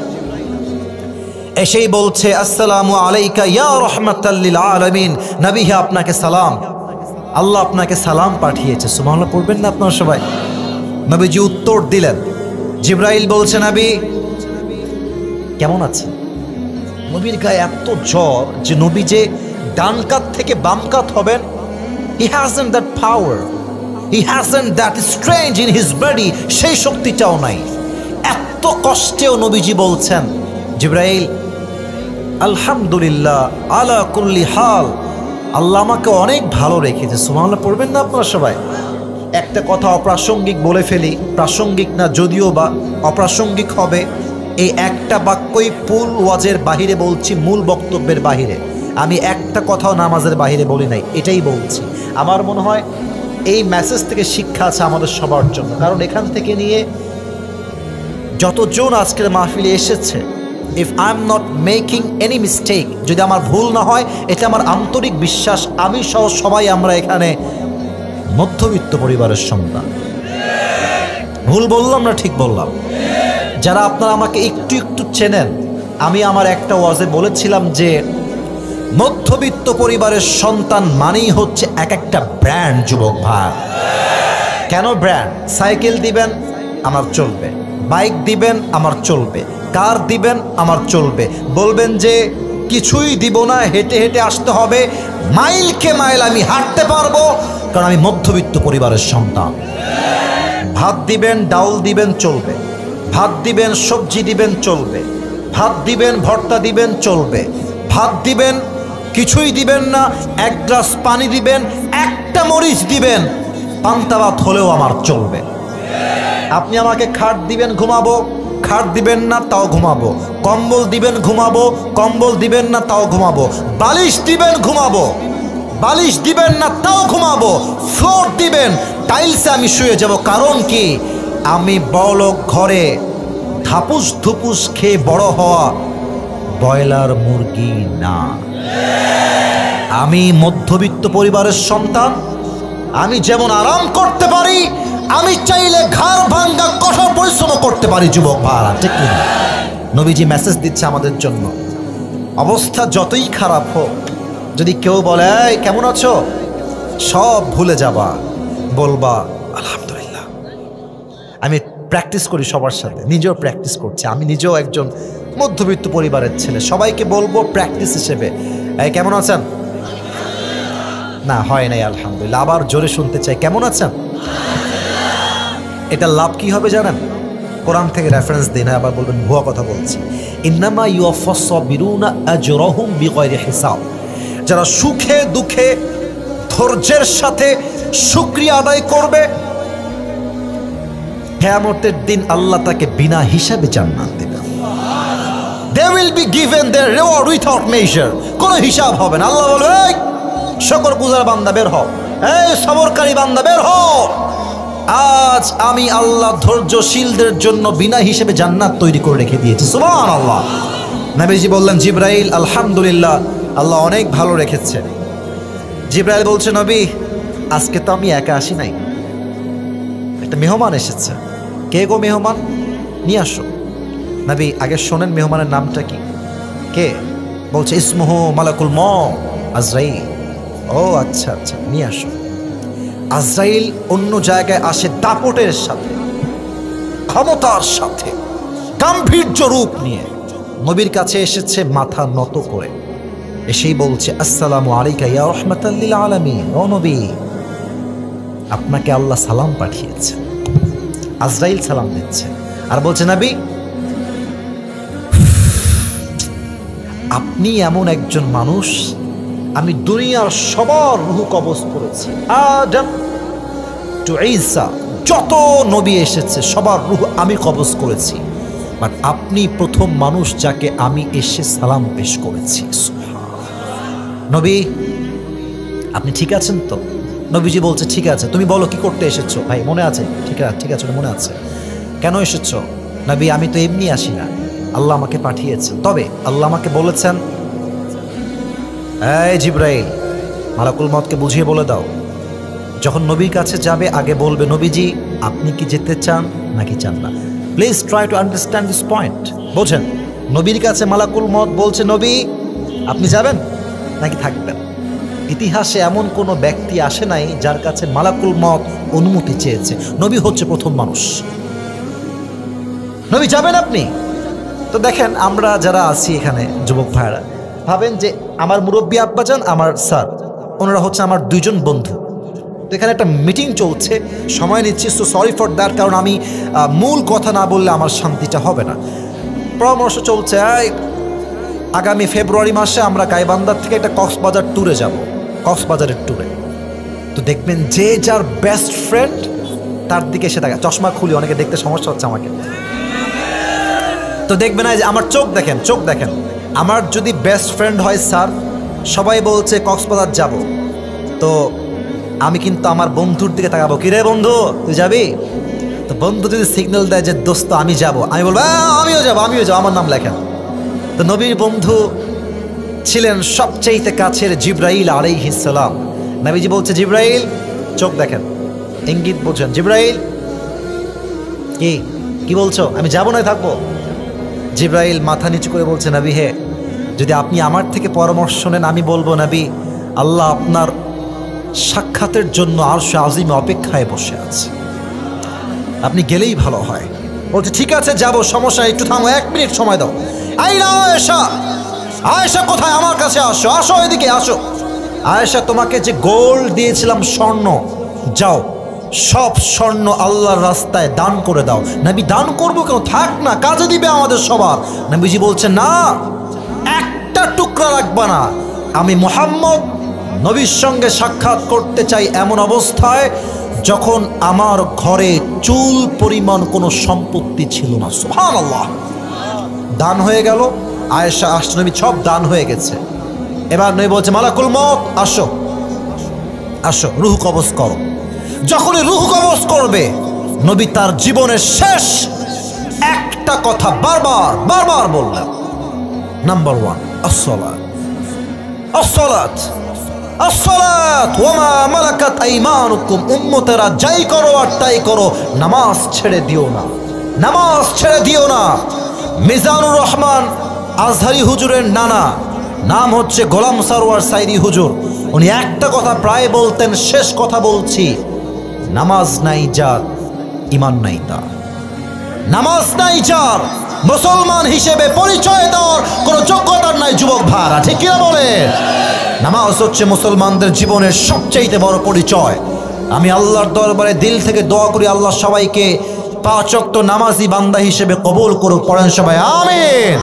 এসেই বলছে, আসসালামু আলাইকা ইয়া রাহমাতাল লিল আলামিন। নবী, হে আপনাকে সালাম, আল্লাহ আপনাকে সালাম পাঠিয়েছে। সুবহানাল্লাহ পড়বেন না আপনারা সবাই? নবীজি উত্তর দিলেন। জিবরাইল বলছে, নবী কেমন আছেন? নবীর গায়ে এত জ্বর যে নবী যে ডান কাত থেকে বাম কাত হবেন, he hasn't that power, he hasn't that strength in his body, সেই শক্তিটাও নাই। এত কষ্টেও নবীজি বলছেন, জিবরাইল, আলহামদুলিল্লাহ আলা কুল্লি হাল, আল্লাহ আমাকে অনেক ভালো রেখেছে। সুবহানাল্লাহ পড়বেন না আপনারা সবাই? একটা কথা অপ্রাসঙ্গিক বলে ফেলি, প্রাসঙ্গিক না যদিও বা অপ্রাসঙ্গিক হবে, এই একটা বাক্যই ফুল ওয়াজের বাহিরে বলছি, মূল বক্তব্যের বাহিরে আমি একটা কথাও নামাজের বাহিরে বলি নাই, এটাই বলছি। আমার মনে হয় এই মেসেজ থেকে শিক্ষা আছে আমাদের সবার জন্য, কারণ এখান থেকে নিয়ে যতজন আজকের মাহফিলে এসেছে, if I am not making any mistake, যদি আমার ভুল না হয়, এটা আমার আন্তরিক বিশ্বাস, আমি সহ সবাই আমরা এখানে মধ্যবিত্ত পরিবারের সন্তান। ভুল বললাম না ঠিক বললাম? যারা আপনারা আমাকে একটু একটু চেনেন, আমি আমার একটা ওয়াজে বলেছিলাম যে মধ্যবিত্ত পরিবারের সন্তান মানেই হচ্ছে এক একটা ব্র্যান্ড। যুবক ভাই, কেন ব্র্যান্ড? সাইকেল দিবেন আমার চলবে, বাইক দিবেন আমার চলবে, কার দিবেন আমার চলবে, বলবেন যে কিছুই দিব না, হেঁটে হেঁটে আসতে হবে, মাইলকে মাইল আমি হাঁটতে পারবো, কারণ আমি মধ্যবিত্ত পরিবারের সন্তান। ভাত দিবেন, ডাউল দিবেন চলবে, ভাত দিবেন, সবজি দিবেন চলবে, ভাত দিবেন, ভর্তা দিবেন চলবে, ভাত দিবেন, কিছুই দিবেন না, এক গ্লাস পানি দিবেন, একটা মরিচ দিবেন, পান্তা ভাত হলেও আমার চলবে। আপনি আমাকে খাট দিবেন ঘুমাবো, খাট দিবেন না তাও ঘুমাবো, কম্বল দিবেন ঘুমাবো, কম্বল দিবেন না তাও ঘুমাবো, বালিশ দিবেন ঘুমাবো, বালিশ দিবেন না তাও ঘুমাবো, ফ্লোর দিবেন, টাইলসে আমি শুয়ে যাব। কারণ কি? আমি বড়লোক ঘরে ধাপুস ধুপুস খেয়ে বড় হওয়া ব্রয়লার মুরগি না, আমি মধ্যবিত্ত পরিবারের সন্তান। আমি যেমন আরাম করতে পারি, আমি চাইলে ঘাড় ভাঙ্গা কঠোর পরিশ্রম করতে পারি। যুবক ভাড়া ঠিক কিনা? নবীজি মেসেজ দিচ্ছে আমাদের জন্য, অবস্থা যতই খারাপ হোক, যদি কেউ বলে এই কেমন আছো, সব ভুলে যাবা, বলবা আলহামদুলিল্লাহ। আমি প্র্যাকটিস করি সবার সাথে, নিজেও প্র্যাকটিস করছি, আমি নিজেও একজন মধ্যবিত্ত পরিবারের ছেলে, সবাইকে বলবো প্র্যাকটিস হিসেবে, এই কেমন আছেন? না হয় নাই আলহামদুলিল্লাহ, আবার জোরে শুনতে চাই, কেমন আছেন? এটা লাভ কি হবে জানেন? কোরআন থেকে রেফারেন্স দিন, আবার বলবেন ভুয়া কথা বলছি। ইন্নামা ইউওয়াফাস সাবিরুনা আজরাহুম বিগাইরি হিসাব, যারা সুখে দুঃখে ধৈর্যের সাথে শুকরিয়া আদায় করবে, কিয়ামতের দিন আল্লাহ তাকে বিনা হিসাবে জান্নাত দেবেন। They will be given their reward without measure, কোনো হিসাব হবে না। আল্লাহ বলবে এই শুকরগুজার বান্দা বের হও, এই সবরকারী বান্দা বের হও, আজ আমি আল্লাহ ধৈর্যশীলদের জন্য বিনা হিসেবে জান্নাত তৈরি করে রেখে দিয়েছি। সুবহানাল্লাহ। নবীজি বললেন জিবরাইল আলহামদুলিল্লাহ, আল্লাহ অনেক ভালো রেখেছে। জিবরাইল বলছে নবী আজকে তো আমি একা আসি নাই, একটা মেহমান এসেছে। কে গো মেহমান? নিয়ে আসো। নবী আগে শোনেন মেহমানের নামটা কি? কে? বলছে ইসমুহু মালাকুল মউত আজরাইল। ও আচ্ছা আচ্ছা, নিয়ে আসো। আজরাইল অন্য জায়গায় আসে দাপটের সাথে, ক্ষমতার সাথে, গাম্ভীর্য রূপ নিয়ে নবীর কাছে এসেছে মাথা নত করে, এসেই বলছে আসসালামু আলাইকা ইয়া রাহমাতাল লিল আলামিন, ও নবী আপনাকে আল্লাহ সালাম পাঠিয়েছে। আজরাইল সালাম দিচ্ছে আর বলছে নবী আপনি এমন একজন মানুষ, আমি দুনিয়ার সবার রূহ কবজ করেছি, আদম টু ঈসা যত নবী এসেছে সবার রূহ আমি কবজ করেছি, বাট আপনি প্রথম মানুষ যাকে আমি এসে সালাম পেশ করেছি। নবী আপনি ঠিক আছেন তো? নবীজি বলছে ঠিক আছে। তুমি বলো কি করতে এসেছো? ভাই মনে আছে? ঠিক আছে ঠিক আছে, মনে আছে। কেন এসেছো? নবী আমি তো এমনি আসি না, আল্লাহ আমাকে পাঠিয়েছেন। তবে আল্লাহ আমাকে বলেছেন এই জিবরাইল মালাকুল মউতকে বুঝিয়ে বলে দাও, যখন নবীর কাছে যাবে আগে বলবে নবীজি আপনি কি যেতে চান নাকি চান না। Please try to understand this point. বোঝেন, নবীর কাছে মালাকুল মউত বলছে নবী আপনি যাবেন নাকি থাকবেন। ইতিহাসে এমন কোনো ব্যক্তি আসে নাই যার কাছে মালাকুল মউত অনুমতি চেয়েছে। নবী হচ্ছে প্রথম মানুষ। নবী যাবেন আপনি? তো দেখেন আমরা যারা আছি এখানে যুবক ভাইরা ভাবেন যে আমার মুরব্বী আব্বাজান, আমার স্যার, ওনারা হচ্ছে আমার দুইজন বন্ধু। তো এখানে একটা মিটিং চলছে, সময় নিচ্ছি, সো সরি ফর দ্যাট, কারণ আমি মূল কথা না বললে আমার শান্তিটা হবে না। পরামর্শ চলছে, আগামী ফেব্রুয়ারি মাসে আমরা গাইবান্ধার থেকে একটা কক্সবাজার ট্যুরে যাব, কক্সবাজারের ট্যুরে। তো দেখবেন যে যার বেস্ট ফ্রেন্ড তার দিকে সে তাকায়, চশমা খুলি, অনেকে দেখতে সমস্যা হচ্ছে আমাকে। তো দেখবেন যে আমার চোখ দেখেন, চোখ দেখেন, আমার যদি বেস্ট ফ্রেন্ড হয় স্যার, সবাই বলছে কক্সবাজার যাব, তো আমি কিন্তু আমার বন্ধুর দিকে তাকাবো, কিরে বন্ধু তুই যাবি? তো বন্ধু যদি সিগন্যাল দেয় যে দোস্ত আমি যাব, আমি বলবো আমিও যাবো, আমার নাম লেখেন। তো নবীর বন্ধু ছিলেন সবচেয়ে কাছের জিব্রাইল আলাইহিস সালাম। নবীজি বলছে জিব্রাইল, চোখ দেখেন, ইঙ্গিত বোঝেন, জিব্রাইল কি বলছো, আমি যাবো না থাকবো? জিব্রাইল মাথা নিচু করে বলছে, নবী হে, যদি আপনি আমার থেকে পরামর্শ নেন আমি বলবো নবী, আল্লাহ আপনার সাক্ষাতের জন্য আরশে আজিমে অপেক্ষায় বসে আছে, আপনি গেলেই ভালো হয়। বলছে ঠিক আছে যাবো, সমস্যা, একটু থামো, 1 মিনিট সময় দাও। আয়েশা, আয়েশা কোথায়? আমার কাছে আসো, আসো এদিকে আসো। আয়েশা, তোমাকে যে গোল্ড দিয়েছিলাম, স্বর্ণ, যাও সব স্বর্ণ আল্লাহর রাস্তায় দান করে দাও। নবী, দান করবো কেন, থাক না, কাজে দিবে আমাদের সবার। নবীজি বলছেন না, একটা টুকরা রাখবা না, আমি মুহাম্মদ নবীর সঙ্গে সাক্ষাৎ করতে চাই এমন অবস্থায় যখন আমার ঘরে চুল পরিমাণ কোনো সম্পত্তি ছিল না। সুবহানাল্লাহ। দান হয়ে গেল, আয়েশা আসছে, নবী সব দান হয়ে গেছে। এবার নবী বলছে মালাকুল মউত আসো, আসো রূহ কবজ করো। যখনই রূহ কবজ করবে, নবী তার জীবনের শেষ একটা কথা বারবার বারবার বললেন, নাম্বার 1 আসসালাত, আসসালাত, আসসালাত ওয়া মা মালাকাত আইমানুকুম। উম্মতেরা যাই করো আর তাই করো, নামাজ ছেড়ে দিও না, নামাজ ছেড়ে দিও না। মিজানুর রহমান আজহারি হুজুরের নানা, নাম হচ্ছে গোলাম সারওয়ার সাইদি হুজুর, উনি একটা কথা প্রায় বলতেন, শেষ কথা বলছি, নামাজ নাই যার ঈমান নাই তার। নামাজ নাই যার মুসলমান হিসেবে পরিচয় দেওয়ার কোনো যোগ্যতা নাই যুবক ভাইরা, ঠিক কিনা বলে? নামাজ হচ্ছে মুসলমানদের জীবনের সবচেয়ে বড় পরিচয়। আমি আল্লাহর দরবারে দিল থেকে দোয়া করি, আল্লাহ সবাইকে 5 ওয়াক্ত নামাজি বান্দা হিসেবে কবুল করুক। পড়েন সবাই আমিন।